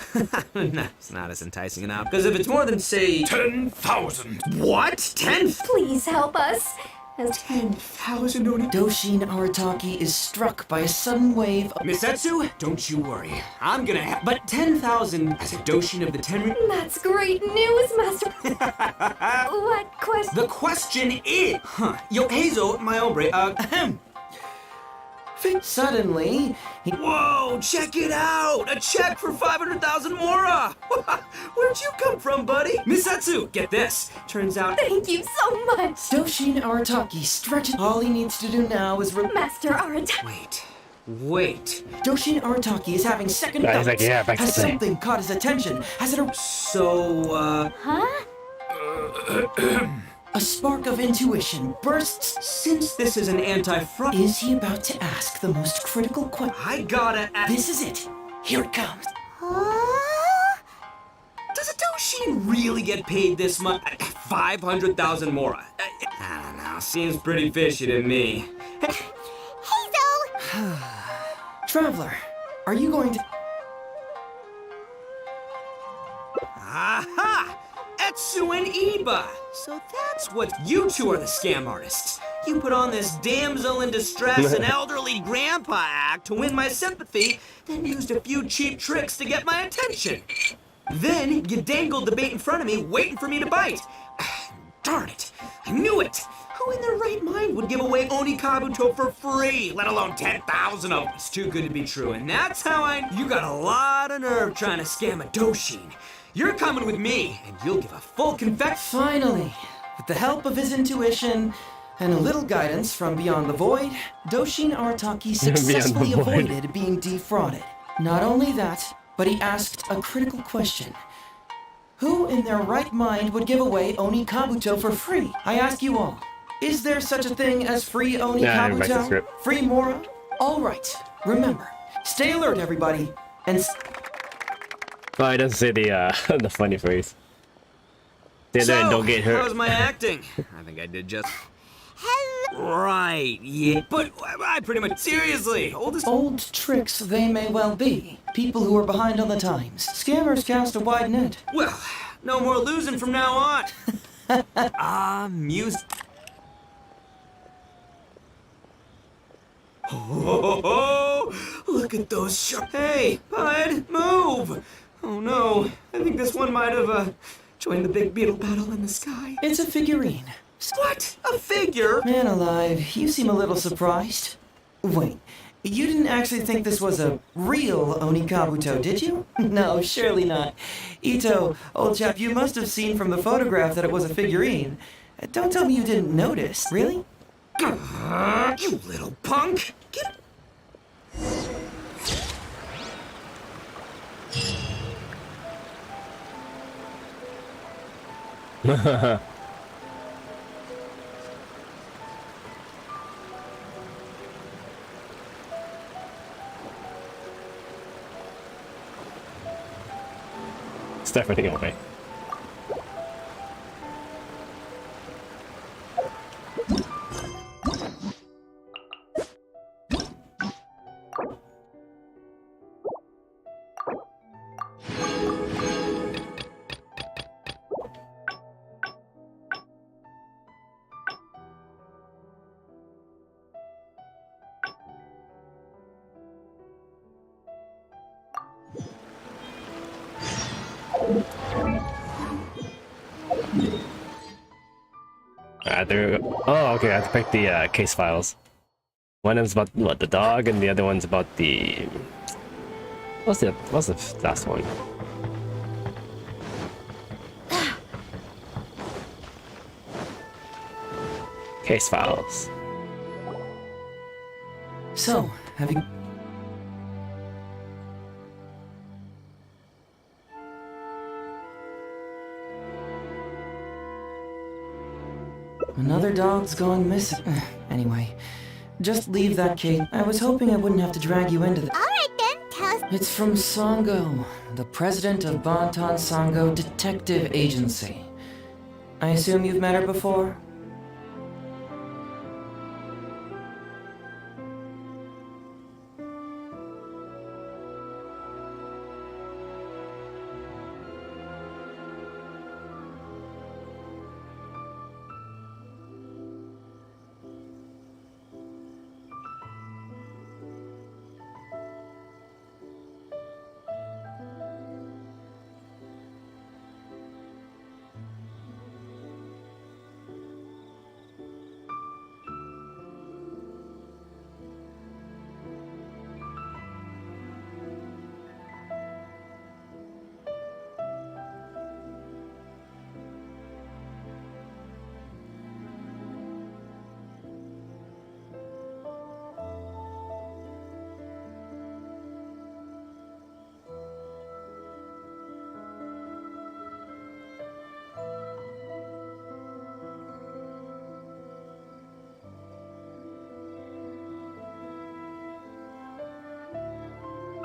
No, it's not as enticing enough. Because if it's more than, say... 10,000. What? 10? Please help us. As 10,000 Oni... Doshin Arataki is struck by a sudden wave of... Miss Etsu, don't you worry. I'm gonna have... But 10,000 as a Doshin of the Tenrin... That's great news, Master. What question? The question is... Yo, Heizo, my hombre, ahem. Suddenly, he... Whoa, check it out! A check for 500,000 mora! Where'd you come from, buddy? Miss Etsu, get this. Turns out... Thank you so much. Doshin Arataki stretches... All he needs to do now is... Master Arataki. Wait. Doshin Arataki is having second Yeah, thoughts. he's like, yeah, back to Has the thing. something caught his attention? Has it... So, Huh? A spark of intuition bursts. Since this is an anti-fraud... Is he about to ask the most critical question? I gotta ask... This is it. Here it comes. Does a Doshin really get paid this much? 500,000 mora. I don't know. Seems pretty fishy to me. Heizo! Traveler, are you going to... Aha! Etsu and Iba! So that's what you two are, the scam artists. You put on this damsel in distress and elderly grandpa act to win my sympathy, then used a few cheap tricks to get my attention. Then you dangled the bait in front of me, waiting for me to bite. Darn it! I knew it! Who in their right mind would give away Onikabuto for free, let alone 10,000 of them? It's too good to be true, and that's how You got a lot of nerve trying to scam a Doshin. You're coming with me, and you'll give a full confession. Finally, with the help of his intuition and a little guidance from beyond the void, Doshin Arataki successfully Beyond the void. avoided being defrauded. Not only that, but he asked a critical question. Who in their right mind would give away Onikabuto for free? I ask you all, is there such a thing as free Nah, back to the Onikabuto? script. Free Mora? All right, remember, stay alert everybody, and... Oh, it doesn't say the the funny phrase. Stay there and don't get hurt. How's my acting? I think I did just... Right, yeah. But I pretty much... Seriously, Old tricks they may well be. People who are behind on the times. Scammers cast a wide net. Well, no more losing from now on. Music. Oh, look at those Hey, bud, move! Oh no, I think this one might have, joined the big beetle battle in the sky. It's a figurine. What? A figure? Man alive, you seem a little surprised. Wait, you didn't actually think this was a real Onikabuto, did you? No, surely not. Ito, old chap, you must have seen from the photograph that it was a figurine. Don't tell me you didn't notice, really? You little punk! Get... Step everything away. There we go. Oh, okay, I have to pick the case files. One is about what, the dog, and the other one's about the... What's the last one? Case files. So, have you... Another dog's gone missing. Anyway, just leave that case. I was hoping I wouldn't have to drag you into the... Alright then, tell us. It's from Sango, the president of Bantan Sango Detective Agency. I assume you've met her before?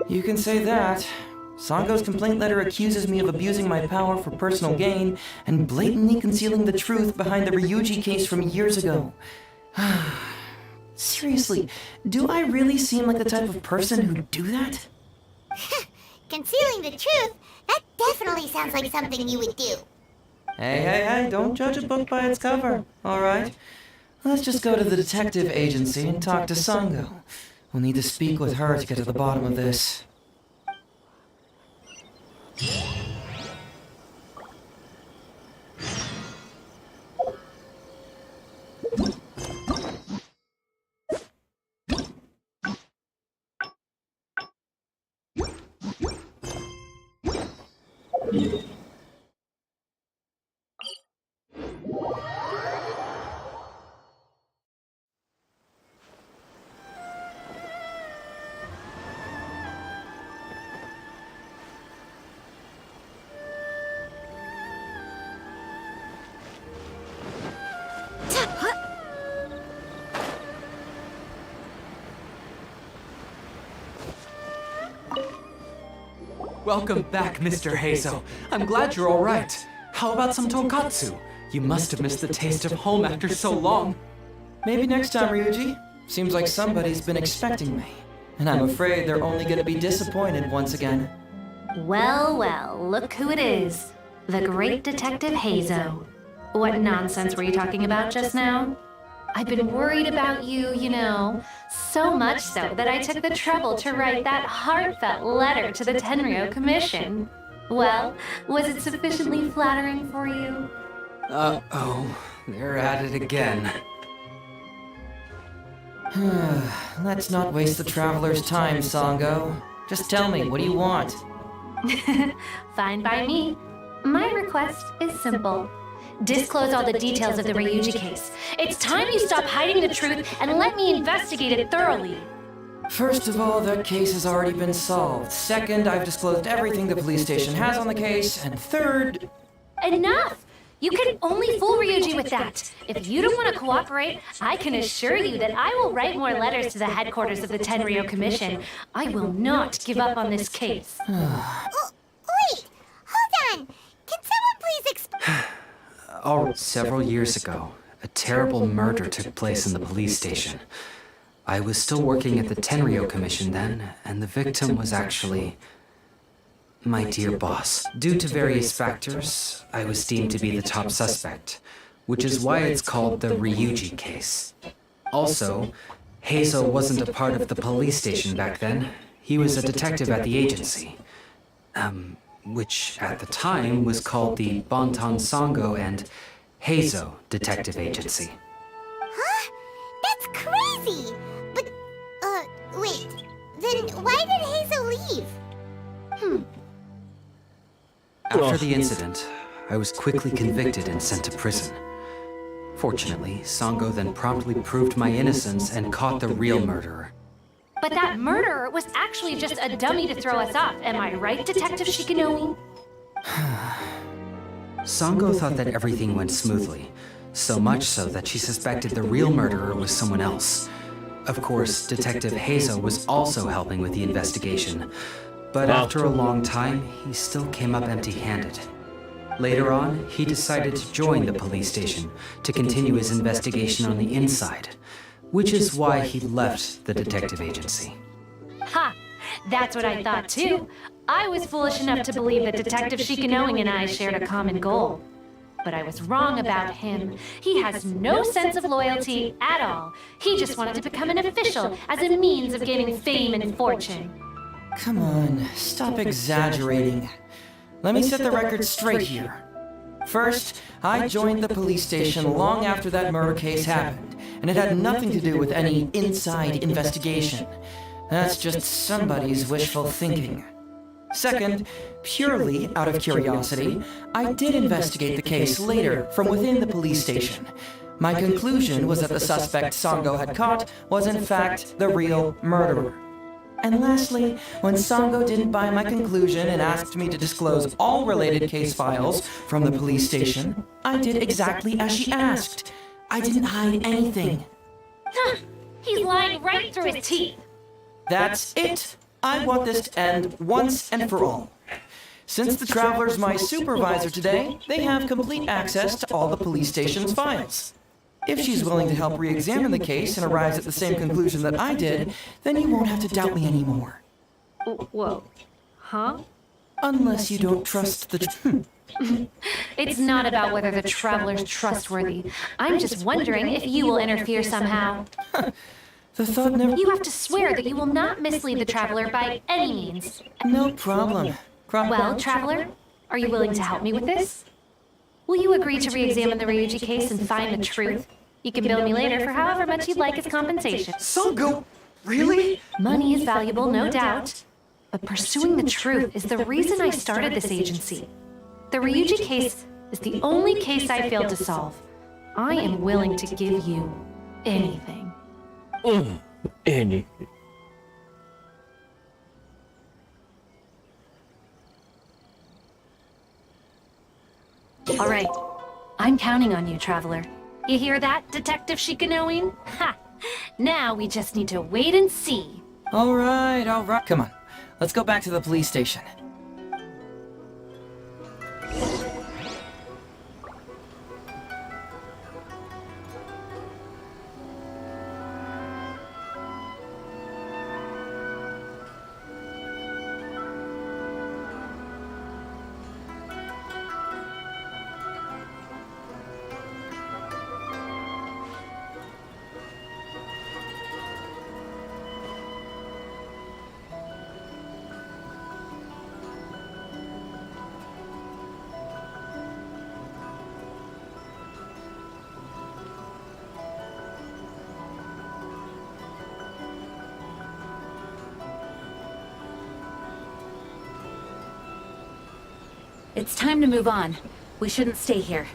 You can say that. Sango's complaint letter accuses me of abusing my power for personal gain and blatantly concealing the truth behind the Ryuji case from years ago. Seriously, do I really seem like the type of person who'd do that? Concealing the truth? That definitely sounds like something you would do. Hey, don't judge a book by its cover, alright? Let's just go to the detective agency and talk to Sango. We'll need to speak with her to get to the bottom of this. Welcome back, Mr. Heizo. I'm glad you're all right. How about some tonkatsu? You must have missed the taste of home after so long. Maybe next time, Ryuji. Seems like somebody's been expecting me. And I'm afraid they're only gonna be disappointed once again. Well, look who it is. The great Detective Heizo. What nonsense were you talking about just now? I've been worried about you, you know. So much so that I took the trouble to write that heartfelt letter to the Tenryo Commission. Well, was it sufficiently flattering for you? Uh-oh, they're at it again. Let's not waste the traveler's time, Sango. Just tell me, what do you want? Fine by me. My request is simple. Disclose all the details of the Ryuji case. It's time you stop hiding the truth and let me investigate it thoroughly. First of all, that case has already been solved. Second, I've disclosed everything the police station has on the case. And third... Enough! You can only fool Ryuji with that. If you don't want to cooperate, I can assure you that I will write more letters to the headquarters of the Tenryo Commission. I will not give up on this case. Oh, wait! Hold on! Can someone please explain? Several years ago, a terrible murder took place in the police station. I was still working at the Tenryo Commission then, and the victim was actually my dear boss. Due to various factors, I was deemed to be the top suspect, which is why it's called the Ryuji case. Also, Heizo wasn't a part of the police station back then. He was a detective at the agency. Which at the time was called the Bantan Sango and Heizo Detective Agency. Huh? That's crazy! But, wait. Then why did Heizo leave? After the incident, I was quickly convicted and sent to prison. Fortunately, Sango then promptly proved my innocence and caught the real murderer. But that murderer was actually just a dummy to throw us off. Am I right, Detective Shikanoe? Sango thought that everything went smoothly, so much so that she suspected the real murderer was someone else. Of course, Detective Heizo was also helping with the investigation, but after a long time, he still came up empty-handed. Later on, he decided to join the police station to continue his investigation on the inside, which is why he left the detective agency. Ha! That's what I thought too. I was foolish enough to believe that Detective Shikanoe and I shared a common goal. But I was wrong about him. He has no sense of loyalty at all. He just wanted to become an official as a means of gaining fame and fortune. Come on, stop exaggerating. Let me set the record straight here. First, I joined the police station long after that murder case happened, and it had nothing to do with any inside investigation. That's just somebody's wishful thinking. Second, purely out of curiosity, I did investigate the case later from within the police station. My conclusion was that the suspect Sango had caught was in fact the real murderer. And lastly, when Sango didn't buy my conclusion and asked me to disclose all related case files from the police station, I did exactly as she asked. I didn't hide anything. He's lying right through his teeth. That's it. I want this to end once and for all. Since the Traveler's my supervisor today, they have complete access to all the police station's files. If she's willing to help re-examine the case and arrives at the same conclusion that I did, then you won't have to doubt me anymore. Whoa. Huh? Unless you don't trust the... It's not about whether the Traveler's trustworthy. I'm just wondering if you will interfere somehow. The thought never... You have to swear that you will not mislead the Traveler by any means. No problem. Well, Traveler, are you willing to help me with this? Will you agree to re-examine the Ryuji case and find the truth? You can bill me later for however much you'd like as compensation. Sango, really? Money is valuable, no doubt. But pursuing the truth is the reason I started this agency. The Ryuji case is the only case I failed to solve. I am willing to give you anything. Anything. All right, I'm counting on you, Traveler. You hear that, Detective Shikanoe? Ha! Now we just need to wait and see. All right. Come on. Let's go back to the police station. It's time to move on. We shouldn't stay here.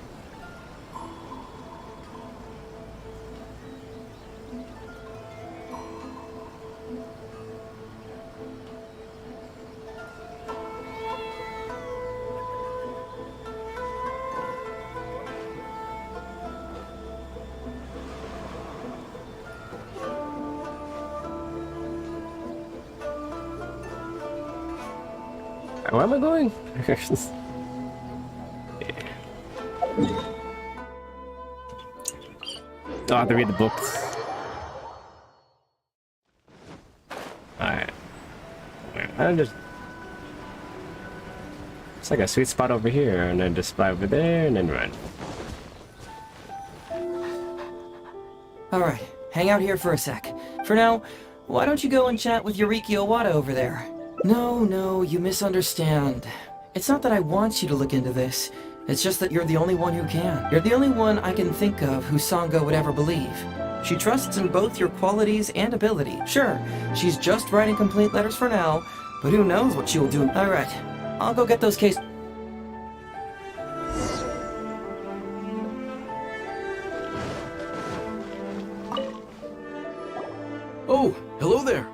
Where am I going? Oh, I have to read the books. Alright. I just... It's like a sweet spot over here, and then just fly over there, and then run. Alright, hang out here for a sec. For now, why don't you go and chat with Yuriki Owada over there? No, you misunderstand. It's not that I want you to look into this. It's just that you're the only one who can. You're the only one I can think of who Sango would ever believe. She trusts in both your qualities and ability. Sure, she's just writing complaint letters for now, but who knows what she'll do. Alright, I'll go get those cases. Oh, hello there.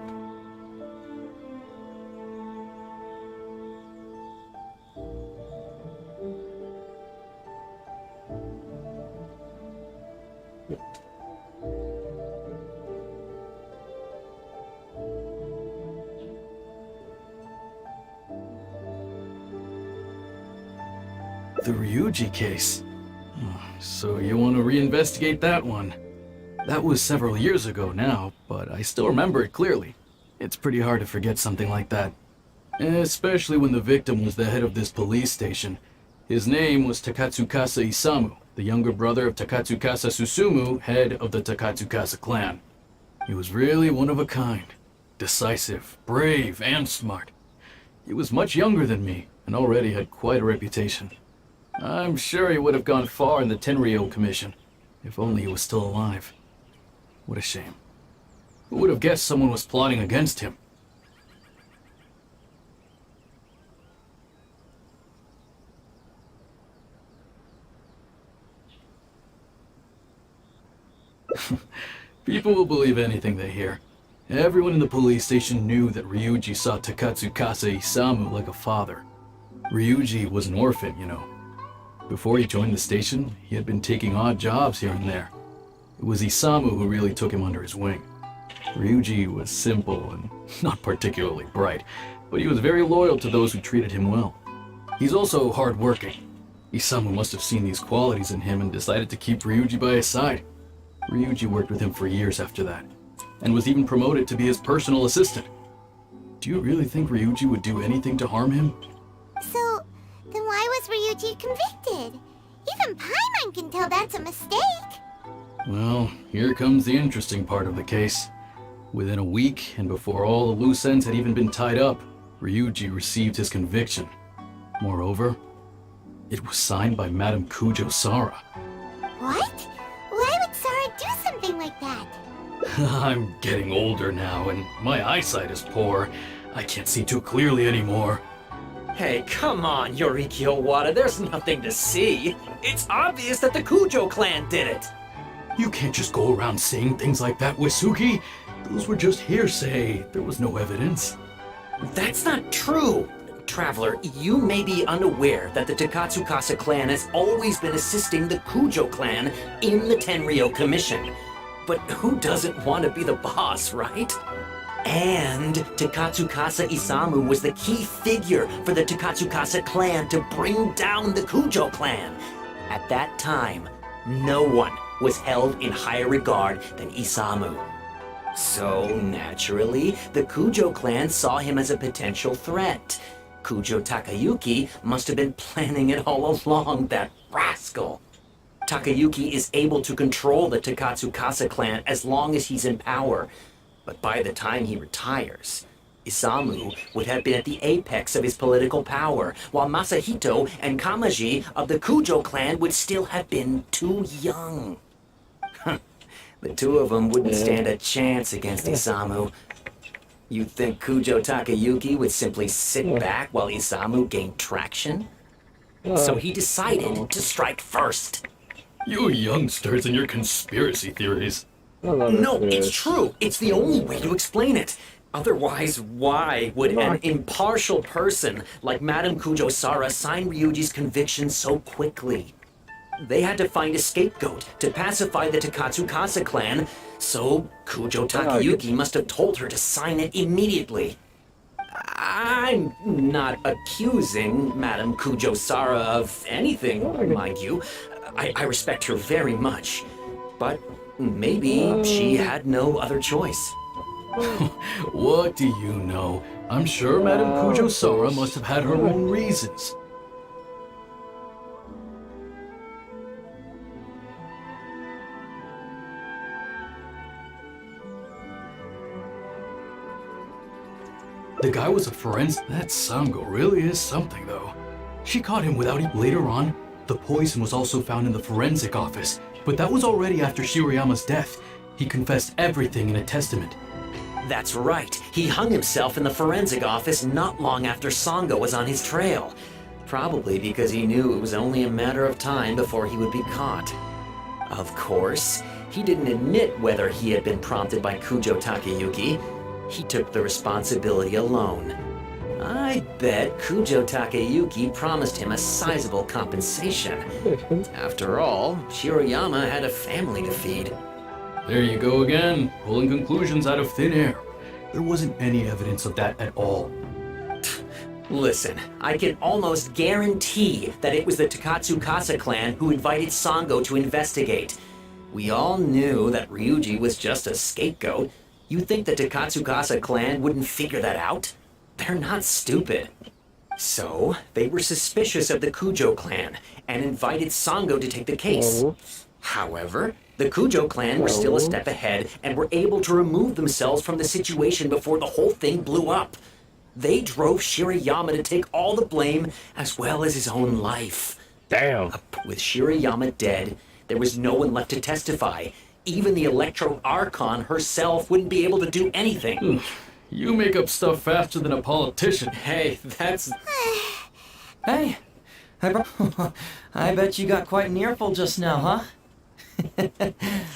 The Ryuji case. So you want to reinvestigate that one? That was several years ago now, but I still remember it clearly. It's pretty hard to forget something like that. Especially when the victim was the head of this police station. His name was Takatsukasa Isamu, the younger brother of Takatsukasa Susumu, head of the Takatsukasa clan. He was really one of a kind. Decisive, brave, and smart. He was much younger than me, and already had quite a reputation. I'm sure he would have gone far in the Tenryou Commission, if only he was still alive. What a shame. Who would have guessed someone was plotting against him? People will believe anything they hear. Everyone in the police station knew that Ryuji saw Takatsukasa Isamu like a father. Ryuji was an orphan, you know. Before he joined the station, he had been taking odd jobs here and there. It was Isamu who really took him under his wing. Ryuji was simple and not particularly bright, but he was very loyal to those who treated him well. He's also hardworking. Isamu must have seen these qualities in him and decided to keep Ryuji by his side. Ryuji worked with him for years after that, and was even promoted to be his personal assistant. Do you really think Ryuji would do anything to harm him? So, then why was Ryuji convicted? Even Paimon can tell that's a mistake. Well, here comes the interesting part of the case. Within a week, and before all the loose ends had even been tied up, Ryuji received his conviction. Moreover, it was signed by Madame Kujo Sara. What? Why would Sara do something like that? I'm getting older now, and my eyesight is poor. I can't see too clearly anymore. Hey, come on, Yoriki Owada, there's nothing to see. It's obvious that the Kujo clan did it. You can't just go around saying things like that, Wisuki. Those were just hearsay. There was no evidence. That's not true. Traveler, you may be unaware that the Takatsukasa clan has always been assisting the Kujo clan in the Tenryou Commission. But who doesn't want to be the boss, right? And Takatsukasa Isamu was the key figure for the Takatsukasa clan to bring down the Kujo clan. At that time, no one was held in higher regard than Isamu. So, naturally, the Kujo clan saw him as a potential threat. Kujo Takayuki must have been planning it all along, that rascal. Takayuki is able to control the Takatsukasa clan as long as he's in power. But by the time he retires, Isamu would have been at the apex of his political power, while Masahito and Kamaji of the Kujo clan would still have been too young. The two of them wouldn't stand a chance against Isamu. You think Kujo Takayuki would simply sit back while Isamu gained traction? So he decided to strike first. You youngsters and your conspiracy theories. No, it's true. It's the only way to explain it. Otherwise, why would an impartial person like Madame Kujo Sara sign Ryuji's conviction so quickly? They had to find a scapegoat to pacify the Takatsukasa clan, so Kujo Takayuki must have told her to sign it immediately. I'm not accusing Madame Kujo Sara of anything, mind you. I respect her very much. But maybe she had no other choice. What do you know? I'm sure Madame Kujo Sara must have had her own reasons. The guy was a forensic. That Sango really is something, though. She caught him without it later on. The poison was also found in the forensic office, but that was already after Shiroyama's death. He confessed everything in a testament. That's right. He hung himself in the forensic office not long after Sango was on his trail. Probably because he knew it was only a matter of time before he would be caught. Of course, he didn't admit whether he had been prompted by Kujo Takayuki. He took the responsibility alone. I bet Kujo Takayuki promised him a sizable compensation. After all, Shiroyama had a family to feed. There you go again, pulling conclusions out of thin air. There wasn't any evidence of that at all. Listen, I can almost guarantee that it was the Takatsukasa clan who invited Sango to investigate. We all knew that Ryuji was just a scapegoat. You'd think the Takatsukasa clan wouldn't figure that out? They're not stupid. So, they were suspicious of the Kujo clan and invited Sango to take the case. However, the Kujo clan were still a step ahead and were able to remove themselves from the situation before the whole thing blew up. They drove Shirayama to take all the blame as well as his own life. Damn. With Shirayama dead, there was no one left to testify. Even the Electro Archon herself wouldn't be able to do anything. You make up stuff faster than a politician. Hey, that's... Hey, I bet you got quite an earful just now, huh?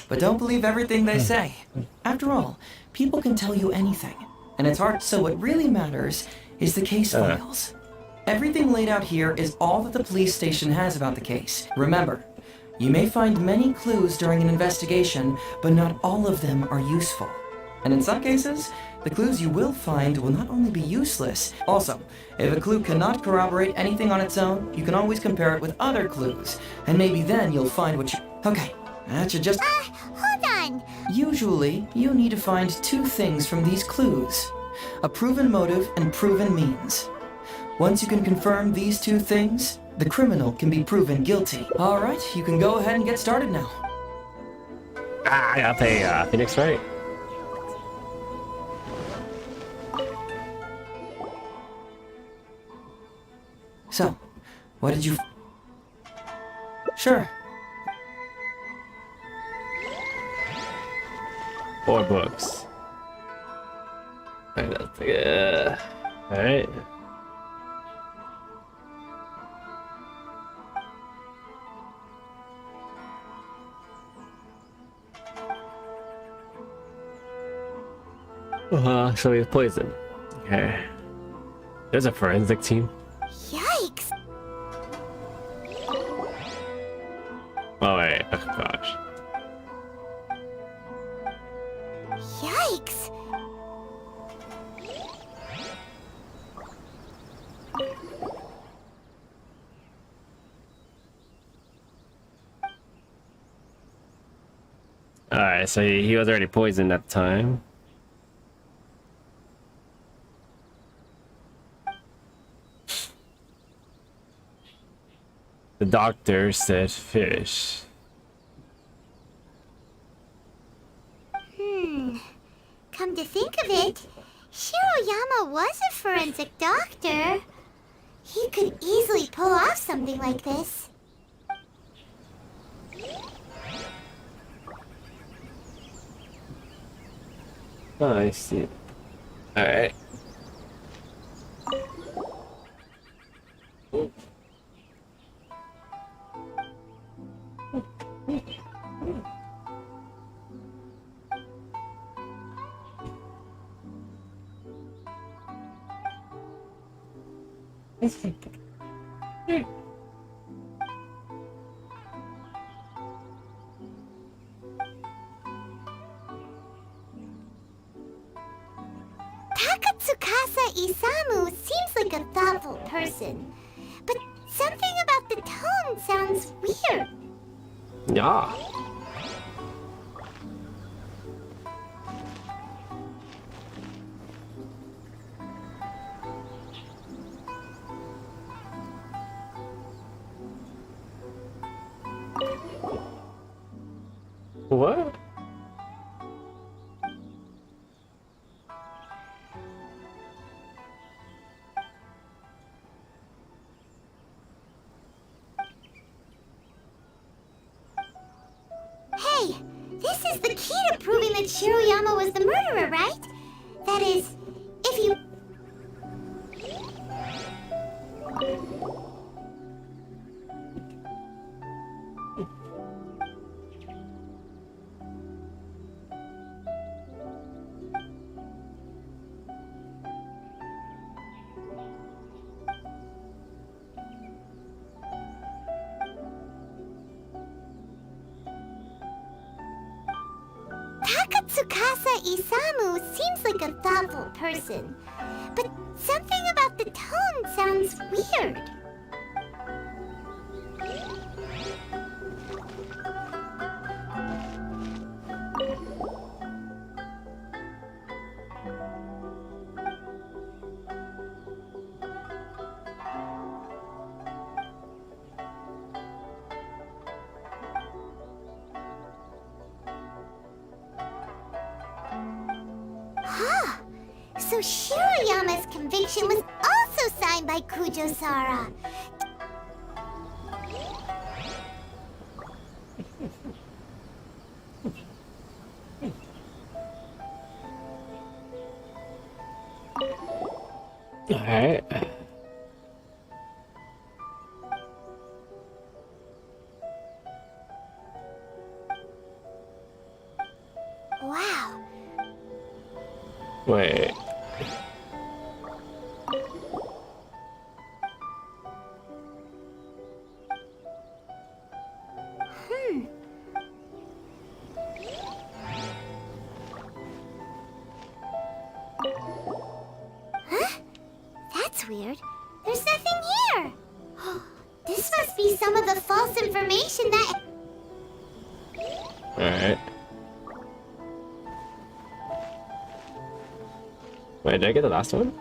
But don't believe everything they say. After all, people can tell you anything, and it's hard. So what really matters is the case files. Everything laid out here is all that the police station has about the case. Remember, you may find many clues during an investigation, but not all of them are useful. And in some cases, the clues you will find will not only be useless. Also, if a clue cannot corroborate anything on its own, you can always compare it with other clues, and maybe then you'll find what you... Okay, that should just... Hold on. Usually, you need to find two things from these clues. A proven motive and proven means. Once you can confirm these two things, the criminal can be proven guilty. All right, you can go ahead and get started now. I gotta play Phoenix, right? So, what did you... Sure. 4 books. Alright, alright. So he's poisoned. Okay. There's a forensic team. Yikes. Oh wait, oh gosh. Yikes. Alright, so he was already poisoned at the time. The doctor said fish. Come to think of it, Shiroyama was a forensic doctor. He could easily pull off something like this. Oh, I see. Alright. Takatsukasa Isamu seems like a thoughtful person, but something about the tone sounds weird. Yeah. What? Hey, this is the key to proving that Shiroyama was the murderer, right? That is, if you... Takatsukasa Isamu seems like a thoughtful person, but something about the tone sounds weird. Huh. So Shiroyama's conviction was also signed by Kujo-Sara. Alright. Wow. Wait. Huh? That's weird. There's nothing here. This must be some of the false information that... Alright. Wait, did I get the last one?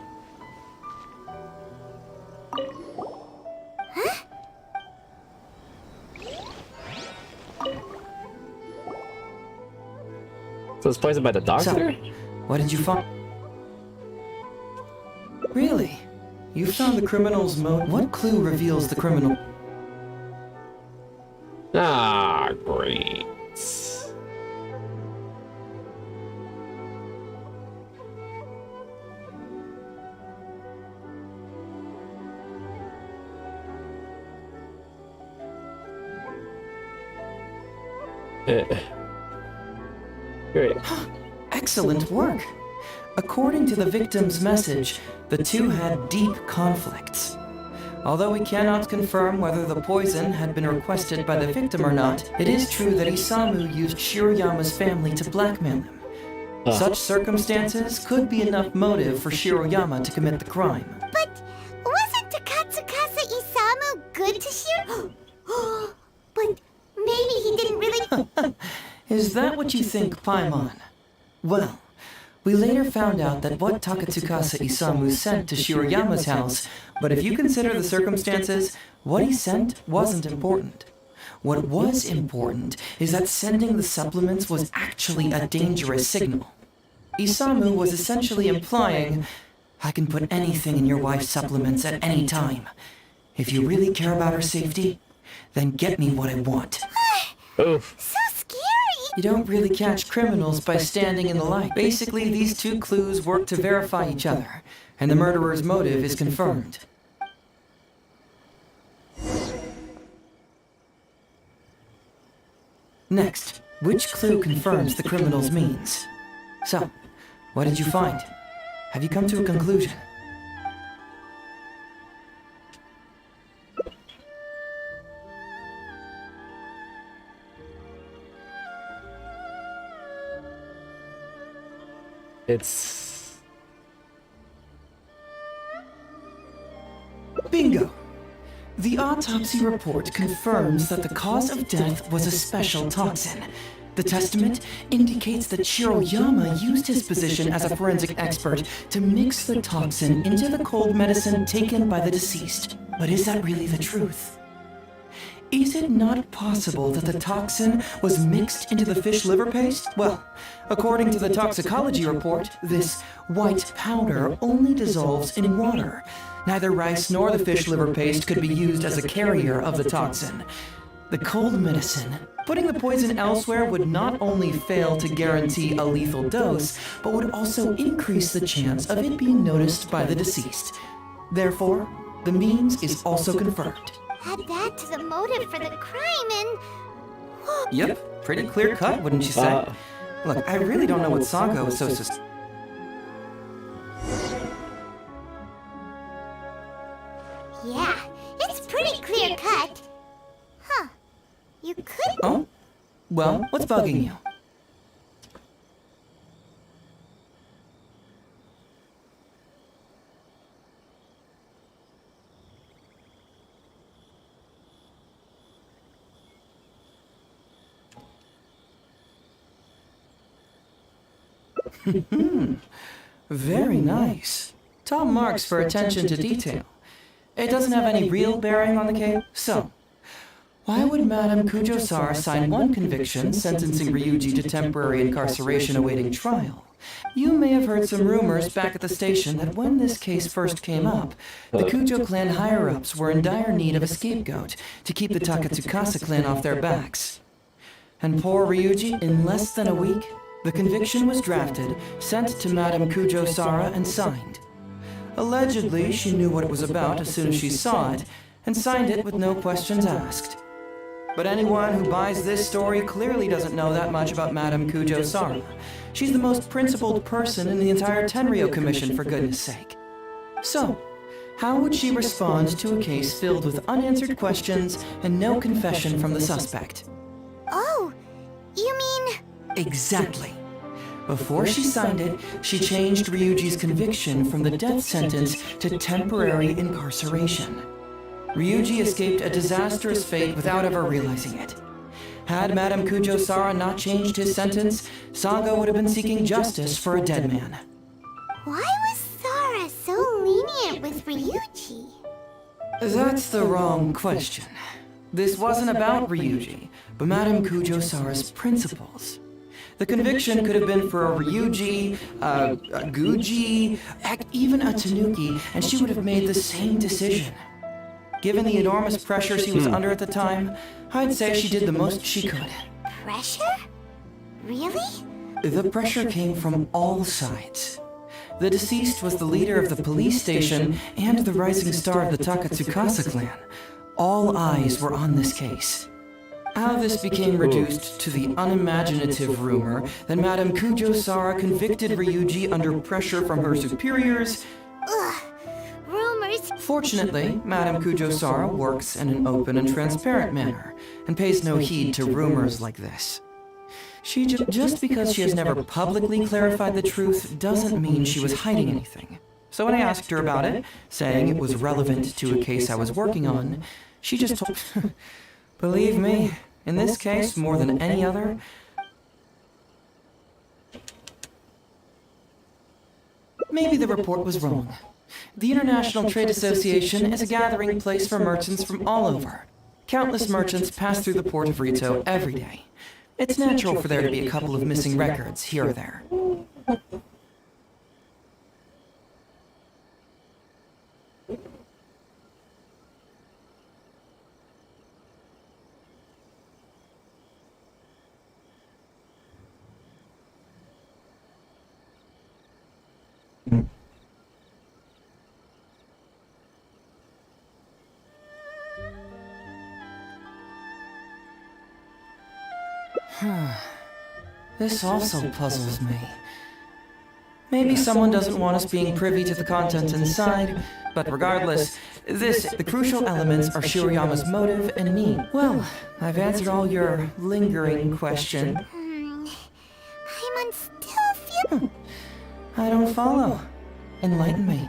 Huh? So it's poisoned by the doctor? What did you find? Really? You found the criminal's What clue reveals the criminal? Ah, great. Great. Excellent work. According to the victim's message, the two had deep conflicts. Although we cannot confirm whether the poison had been requested by the victim or not, it is true that Isamu used Shiroyama's family to blackmail him. Such circumstances could be enough motive for Shiroyama to commit the crime. But wasn't Takatsukasa Isamu good to Shiro? But maybe he didn't really... Is that what you think, Paimon? Well, we later found out that what Takatsukasa Isamu sent to Shiroyama's house, but if you consider the circumstances, what he sent wasn't important. What was important is that sending the supplements was actually a dangerous signal. Isamu was essentially implying, I can put anything in your wife's supplements at any time. If you really care about her safety, then get me what I want. Oof. So scary! You don't really catch criminals by standing in the light. Basically, these two clues work to verify each other, and the murderer's motive is confirmed. Next, which clue confirms the criminal's means? So, what did you find? Have you come to a conclusion? It's... Bingo! The autopsy report confirms that the cause of death was a special toxin. The testament indicates that Shiroyama used his position as a forensic expert to mix the toxin into the cold medicine taken by the deceased. But is that really the truth? Is it not possible that the toxin was mixed into the fish liver paste? Well, according to the toxicology report, this white powder only dissolves in water. Neither rice nor the fish liver paste could be used as a carrier of the toxin. The cold medicine, putting the poison elsewhere, would not only fail to guarantee a lethal dose, but would also increase the chance of it being noticed by the deceased. Therefore, the means is also confirmed. Add that to the motive for the crime and... Yep, pretty clear cut, wouldn't you say? Look, I really don't know what Sango is so Yeah, it's pretty clear cut. Huh. You could... Oh? Well, what's bugging you? Very nice. Top marks for attention to detail. It doesn't have any real bearing on the case. So, why would Madame Kujo-Sara sign one conviction sentencing Ryuji to temporary incarceration awaiting trial? You may have heard some rumors back at the station that when this case first came up, the Kujo clan higher-ups were in dire need of a scapegoat to keep the Takatsukasa clan off their backs. And poor Ryuji, in less than a week, the conviction was drafted, sent to Madame Kujo-Sara, and signed. Allegedly, she knew what it was about as soon as she saw it, and signed it with no questions asked. But anyone who buys this story clearly doesn't know that much about Madame Kujo-Sara. She's the most principled person in the entire Tenryo Commission, for goodness sake. So, how would she respond to a case filled with unanswered questions and no confession from the suspect? Oh, you mean... Exactly. Before she signed it, she changed Ryuji's conviction from the death sentence to temporary incarceration. Ryuji escaped a disastrous fate without ever realizing it. Had Madame Kujo-Sara not changed his sentence, Saga would have been seeking justice for a dead man. Why was Sara so lenient with Ryuji? That's the wrong question. This wasn't about Ryuji, but Madame Kujo-Sara's principles. The conviction could have been for a Ryuji, a Guji, heck, even a Tanuki, and she would have made the same decision. Given the enormous pressure she was under at the time, I'd say she did the most she could. Pressure? Really? The pressure came from all sides. The deceased was the leader of the police station and the rising star of the Takatsukasa clan. All eyes were on this case. How this became reduced to the unimaginative rumor that Madame Kujo-Sara convicted Ryuji under pressure from her superiors. Ugh. Rumors. Fortunately, Madame Kujo-Sara works in an open and transparent manner, and pays no heed to rumors like this. Just because she has never publicly clarified the truth doesn't mean she was hiding anything. So when I asked her about it, saying it was relevant to a case I was working on, she just told... Believe me, in this case, more than any other, maybe the report was wrong. The International Trade Association is a gathering place for merchants from all over. Countless merchants pass through the port of Rito every day. It's natural for there to be a couple of missing records here or there. This also puzzles me. Maybe someone doesn't want us being privy to the contents inside, but regardless, the crucial elements are Shirayama's motive and need. Well, I've answered all your lingering questions. Paimon still feels... I don't follow. Enlighten me.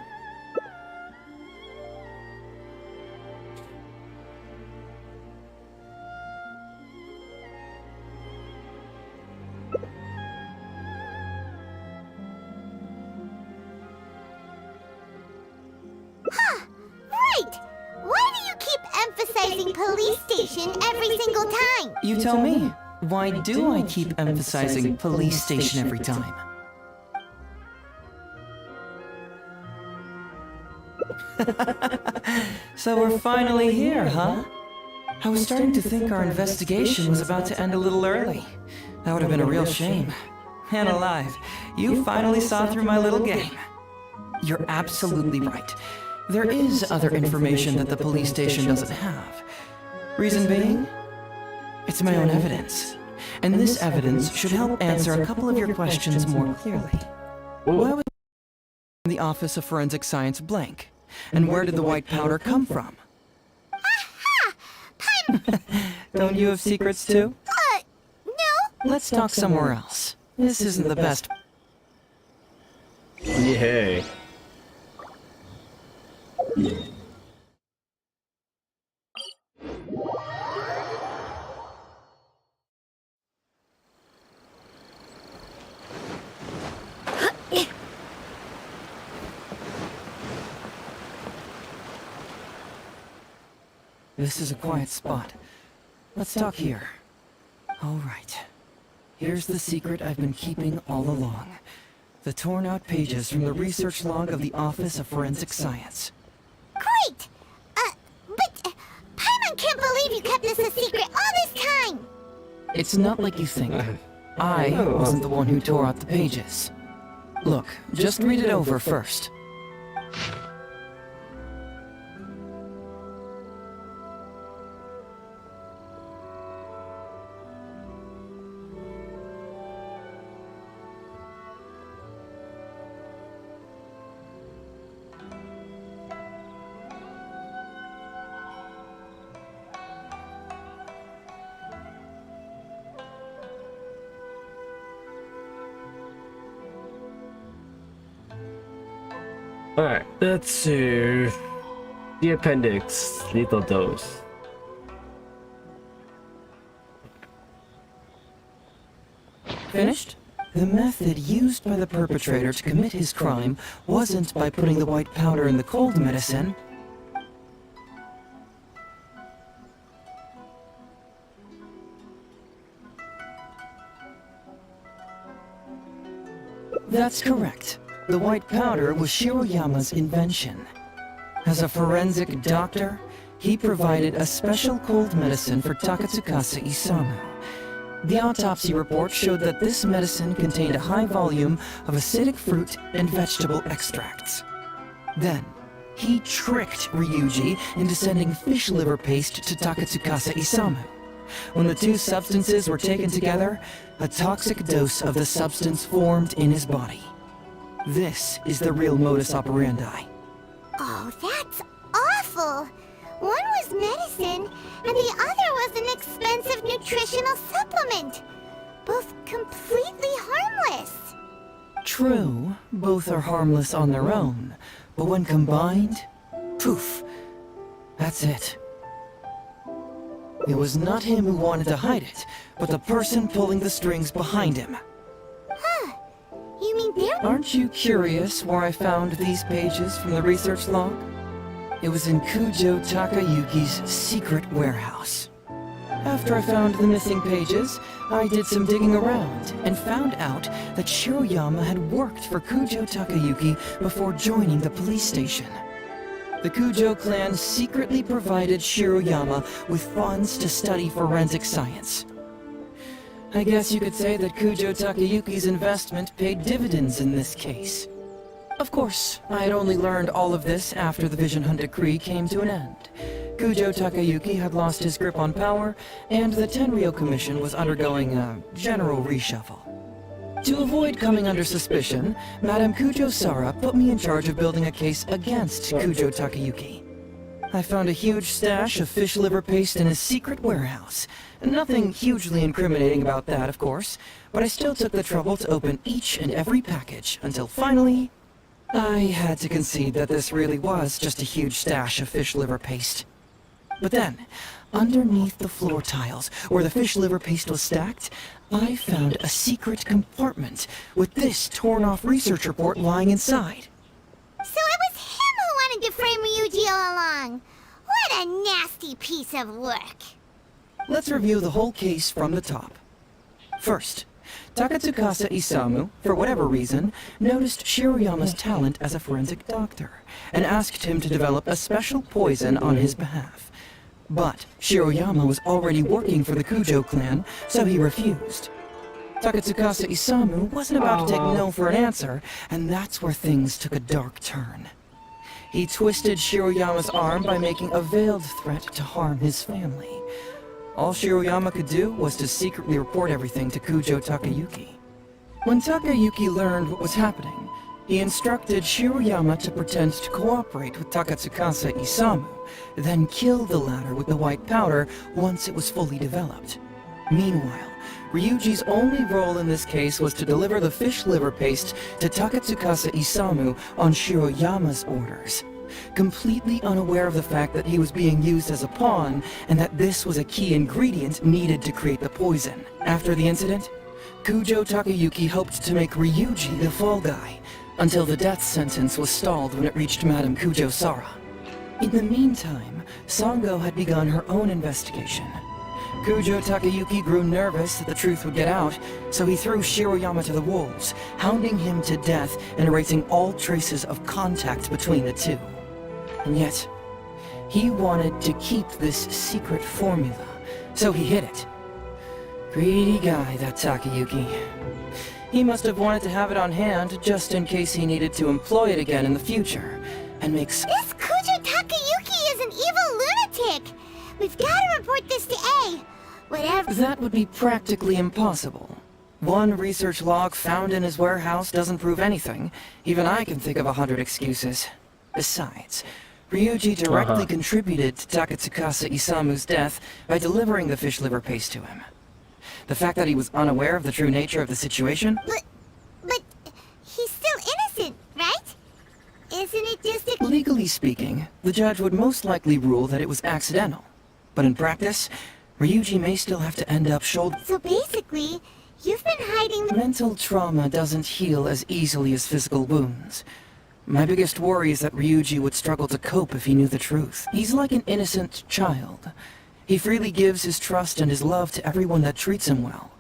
Police station every single time. You tell me. Why do I keep emphasizing police station every time? So we're finally here, huh? I was starting to think our investigation was about to end a little early. That would have been a real shame. And alive, you finally saw through my little game. You're absolutely right. There is other information that the police station doesn't have. Reason being? It's my own evidence. And this evidence should help answer a couple of your questions more clearly. Why was the Office of Forensic Science blank? And where did the white powder come from? Don't you have secrets too? No. Let's talk somewhere else. This isn't the best. Yay. this is a quiet spot. Let's talk here. All right. Here's the secret I've been keeping all along. The torn out pages from the research log of the Office of Forensic Science. Great! But Paimon can't believe you kept this a secret all this time! It's not like you think. I wasn't the one who tore out the pages. Look, just read it over first. Alright, let's see. The appendix, lethal dose. Finished? The method used by the perpetrator to commit his crime wasn't by putting the white powder in the cold medicine. That's correct. The white powder was Shiroyama's invention. As a forensic doctor, he provided a special cold medicine for Takatsukasa Isamu. The autopsy report showed that this medicine contained a high volume of acidic fruit and vegetable extracts. Then, he tricked Ryuji into sending fish liver paste to Takatsukasa Isamu. When the two substances were taken together, a toxic dose of the substance formed in his body. This is the real modus operandi. Oh, that's awful! One was medicine, and the other was an expensive nutritional supplement. Both completely harmless. True, both are harmless on their own, but when combined, poof, that's it. It was not him who wanted to hide it, but the person pulling the strings behind him. Huh. You mean there? Aren't you curious where I found these pages from the research log? It was in Kujo Takayuki's secret warehouse. After I found the missing pages, I did some digging around and found out that Shiroyama had worked for Kujo Takayuki before joining the police station. The Kujo clan secretly provided Shiroyama with funds to study forensic science. I guess you could say that Kujo Takayuki's investment paid dividends in this case. Of course, I had only learned all of this after the Vision Hunt decree came to an end. Kujo Takayuki had lost his grip on power, and the Tenryou Commission was undergoing a general reshuffle. To avoid coming under suspicion, Madame Kujo Sara put me in charge of building a case against Kujo Takayuki. I found a huge stash of fish liver paste in his secret warehouse. Nothing hugely incriminating about that, of course, but I still took the trouble to open each and every package until finally, I had to concede that this really was just a huge stash of fish liver paste. But then, underneath the floor tiles, where the fish liver paste was stacked, I found a secret compartment with this torn-off research report lying inside. So it was him who wanted to frame Ryuji all along. What a nasty piece of work. Let's review the whole case from the top. First, Takatsukasa Isamu, for whatever reason, noticed Shiroyama's talent as a forensic doctor and asked him to develop a special poison on his behalf. But Shiroyama was already working for the Kujo clan, so he refused. Takatsukasa Isamu wasn't about to take no for an answer, and that's where things took a dark turn. He twisted Shiroyama's arm by making a veiled threat to harm his family. All Shiroyama could do was to secretly report everything to Kujo Takayuki. When Takayuki learned what was happening, he instructed Shiroyama to pretend to cooperate with Takatsukasa Isamu, then kill the latter with the white powder once it was fully developed. Meanwhile, Ryuji's only role in this case was to deliver the fish liver paste to Takatsukasa Isamu on Shiroyama's orders, completely unaware of the fact that he was being used as a pawn and that this was a key ingredient needed to create the poison. After the incident, Kujo Takayuki hoped to make Ryuji the fall guy, until the death sentence was stalled when it reached Madame Kujo Sara. In the meantime, Sango had begun her own investigation. Kujo Takayuki grew nervous that the truth would get out, so he threw Shiroyama to the wolves, hounding him to death and erasing all traces of contact between the two. And yet, he wanted to keep this secret formula, so he hid it. Greedy guy, that Takayuki. He must have wanted to have it on hand just in case he needed to employ it again in the future, and makes— This Kujo Takayuki is an evil lunatic! We've got to report this to A! Whatever— That would be practically impossible. One research log found in his warehouse doesn't prove anything. Even I can think of 100 excuses. Besides, Ryuji directly contributed to Takatsukasa Isamu's death by delivering the fish liver paste to him. The fact that he was unaware of the true nature of the situation— But he's still innocent, right? Isn't it just a— Legally speaking, the judge would most likely rule that it was accidental. But in practice, Ryuji may still have to end up shoulder— So basically, you've been hiding— Mental trauma doesn't heal as easily as physical wounds. My biggest worry is that Ryuji would struggle to cope if he knew the truth. He's like an innocent child. He freely gives his trust and his love to everyone that treats him well.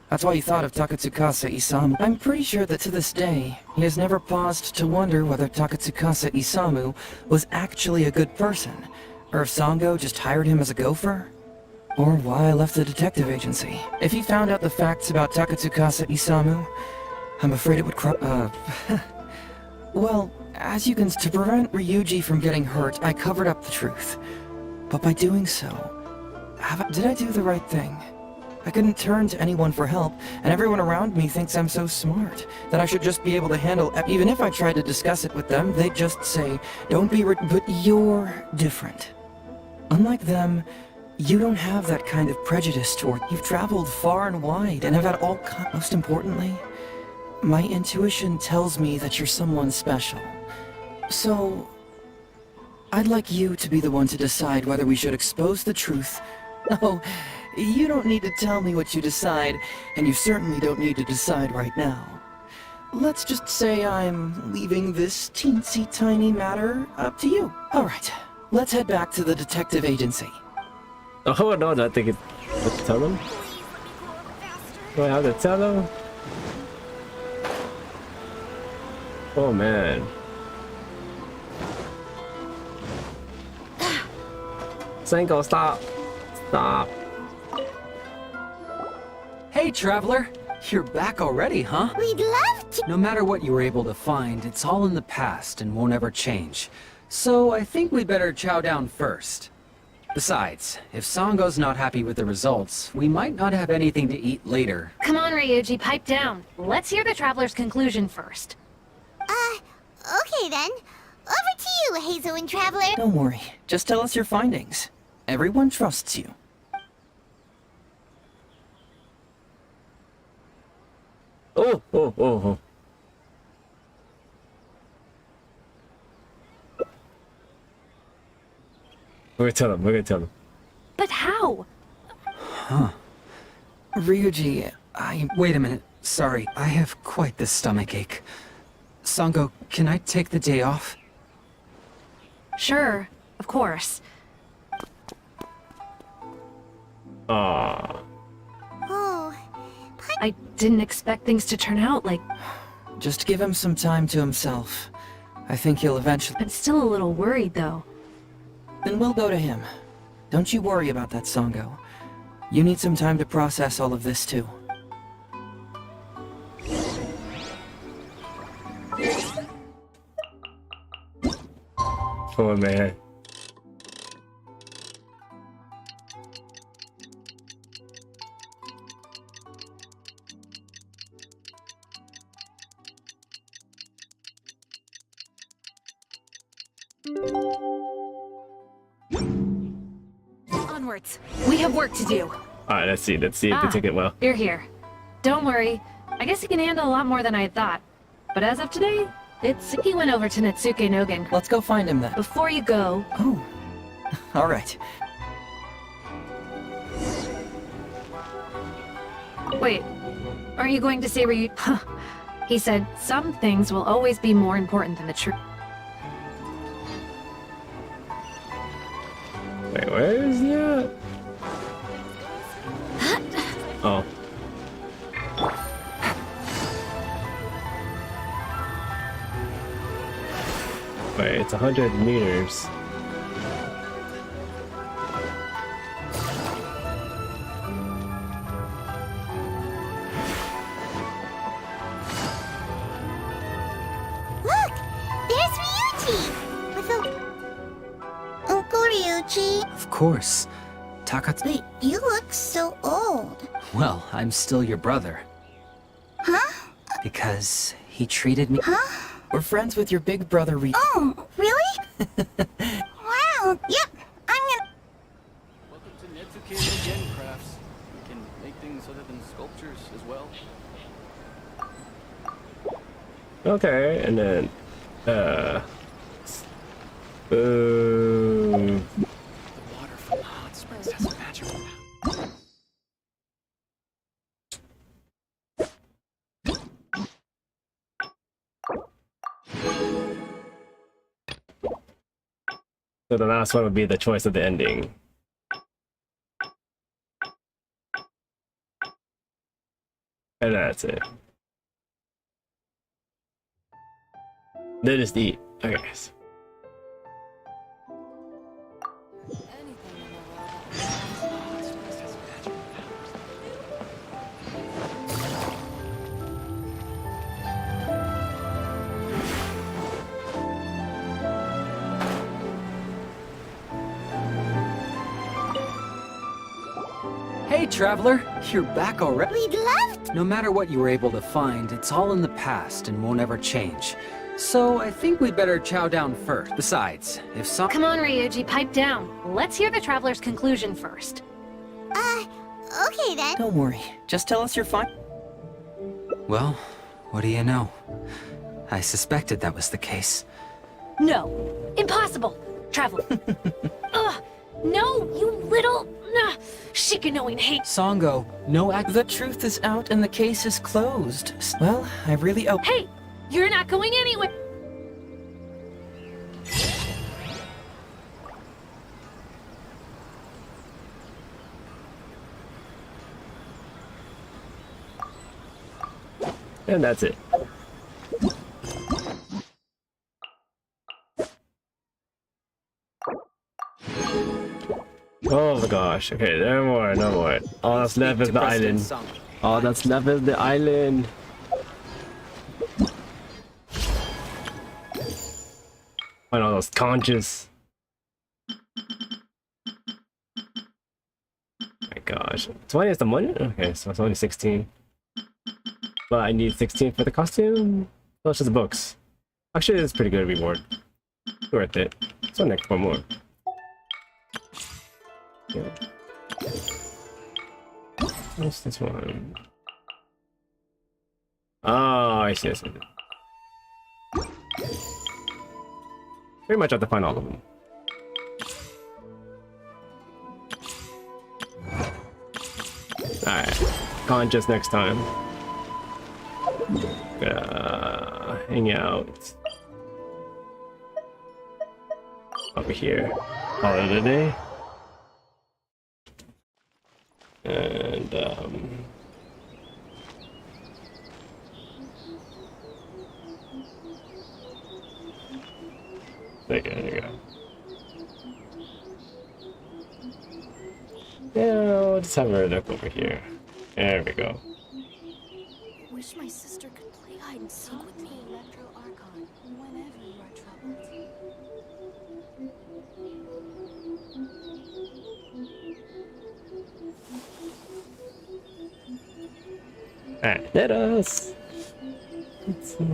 That's why he thought of Takatsukasa Isamu. I'm pretty sure that to this day, he has never paused to wonder whether Takatsukasa Isamu was actually a good person, or if Sango just hired him as a gopher, or why I left the detective agency. If he found out the facts about Takatsukasa Isamu, I'm afraid it would Well, as you can— To prevent Ryuji from getting hurt, I covered up the truth. But by doing so, did I do the right thing? I couldn't turn to anyone for help, and everyone around me thinks I'm so smart, that I should just be able to handle— Even if I tried to discuss it with them, they'd just say, don't be but you're different. Unlike them, you don't have that kind of prejudice toward— You've traveled far and wide, and have had all kinds— Most importantly, my intuition tells me that you're someone special. So, I'd like you to be the one to decide whether we should expose the truth. Oh, you don't need to tell me what you decide, and you certainly don't need to decide right now. Let's just say I'm leaving this teensy tiny matter up to you. Alright, let's head back to the detective agency. Oh no, I think it's— Let's tell them? Do I have to tell them? Oh man. Sango, stop! Stop! Hey, traveler! You're back already, huh? We'd love to— No matter what you were able to find, it's all in the past and won't ever change. So I think we better chow down first. Besides, if Sango's not happy with the results, we might not have anything to eat later. Come on, Ryuji, pipe down. Let's hear the traveler's conclusion first. Okay then. Over to you, Hazel and Traveler. Don't worry, just tell us your findings. Everyone trusts you. Oh, oh, oh, oh. We're gonna tell him, we're gonna tell him. But how? Huh. Ryuji, Wait a minute. Sorry, I have quite the stomachache. Sango, can I take the day off? Sure, of course. Ah. Oh. I didn't expect things to turn out like— Just give him some time to himself. I think he'll eventually— I'm still a little worried, though. Then we'll go to him. Don't you worry about that, Sango. You need some time to process all of this, too. Oh man. Onwards. We have work to do. Alright, let's see if they took it well. You're here. Don't worry. I guess he can handle a lot more than I had thought. But as of today, he went over to Natsuke Nogen. Let's go find him then. Before you go— Oh. Alright. Wait, aren't you going to say He said, some things will always be more important than the truth. Where is he at? Oh. Wait, it's 100 meters. Look! There's Ryuji! With Uncle Ryuji. Of course. Takatsu. But you look so old. Well, I'm still your brother. Huh? Because he treated me. Huh? We're friends with your big brother, Oh, really? Wow. Yep. I'm gonna. Welcome to Netsuke Gen Crafts. We can make things other than sculptures as well. Okay, and then boom. The water from the hot springs has a magical power. So the last one would be the choice of the ending. And that's it. Then just eat. Okay. Hey, traveler! You're back already? We'd love to. No matter what you were able to find, it's all in the past and won't ever change. So I think we'd better chow down first. Besides, if some— Come on, Ryuji, pipe down. Let's hear the traveler's conclusion first. Okay then. Don't worry. Just tell us you're fine. Well, what do you know? I suspected that was the case. No. Impossible. Traveler. Ugh. No, you little... Shikanoing hate... Songo, no act. The truth is out and the case is closed. Well, I really hope. Hey! You're not going anywhere! And that's it. Oh my gosh. Okay, no more, no more. All that's left is the island. All that's left is the island. Find all those conches. My gosh. 20 is the money? Okay, so it's only 16. But I need 16 for the costume? Oh, it's just the books. Actually, it's pretty good reward. Worth it. So next one more. Yeah. What's this one? Oh, I see. Pretty much have to find all of them. Alright. Conscious next time. Hang out. Over here. Call it a day. And there you go. Yeah, we'll just have her look over here. There we go. Wish my sister could play hide and seek with me. Electro Archon, whenever you are troubled. Alright, let us. Let's see.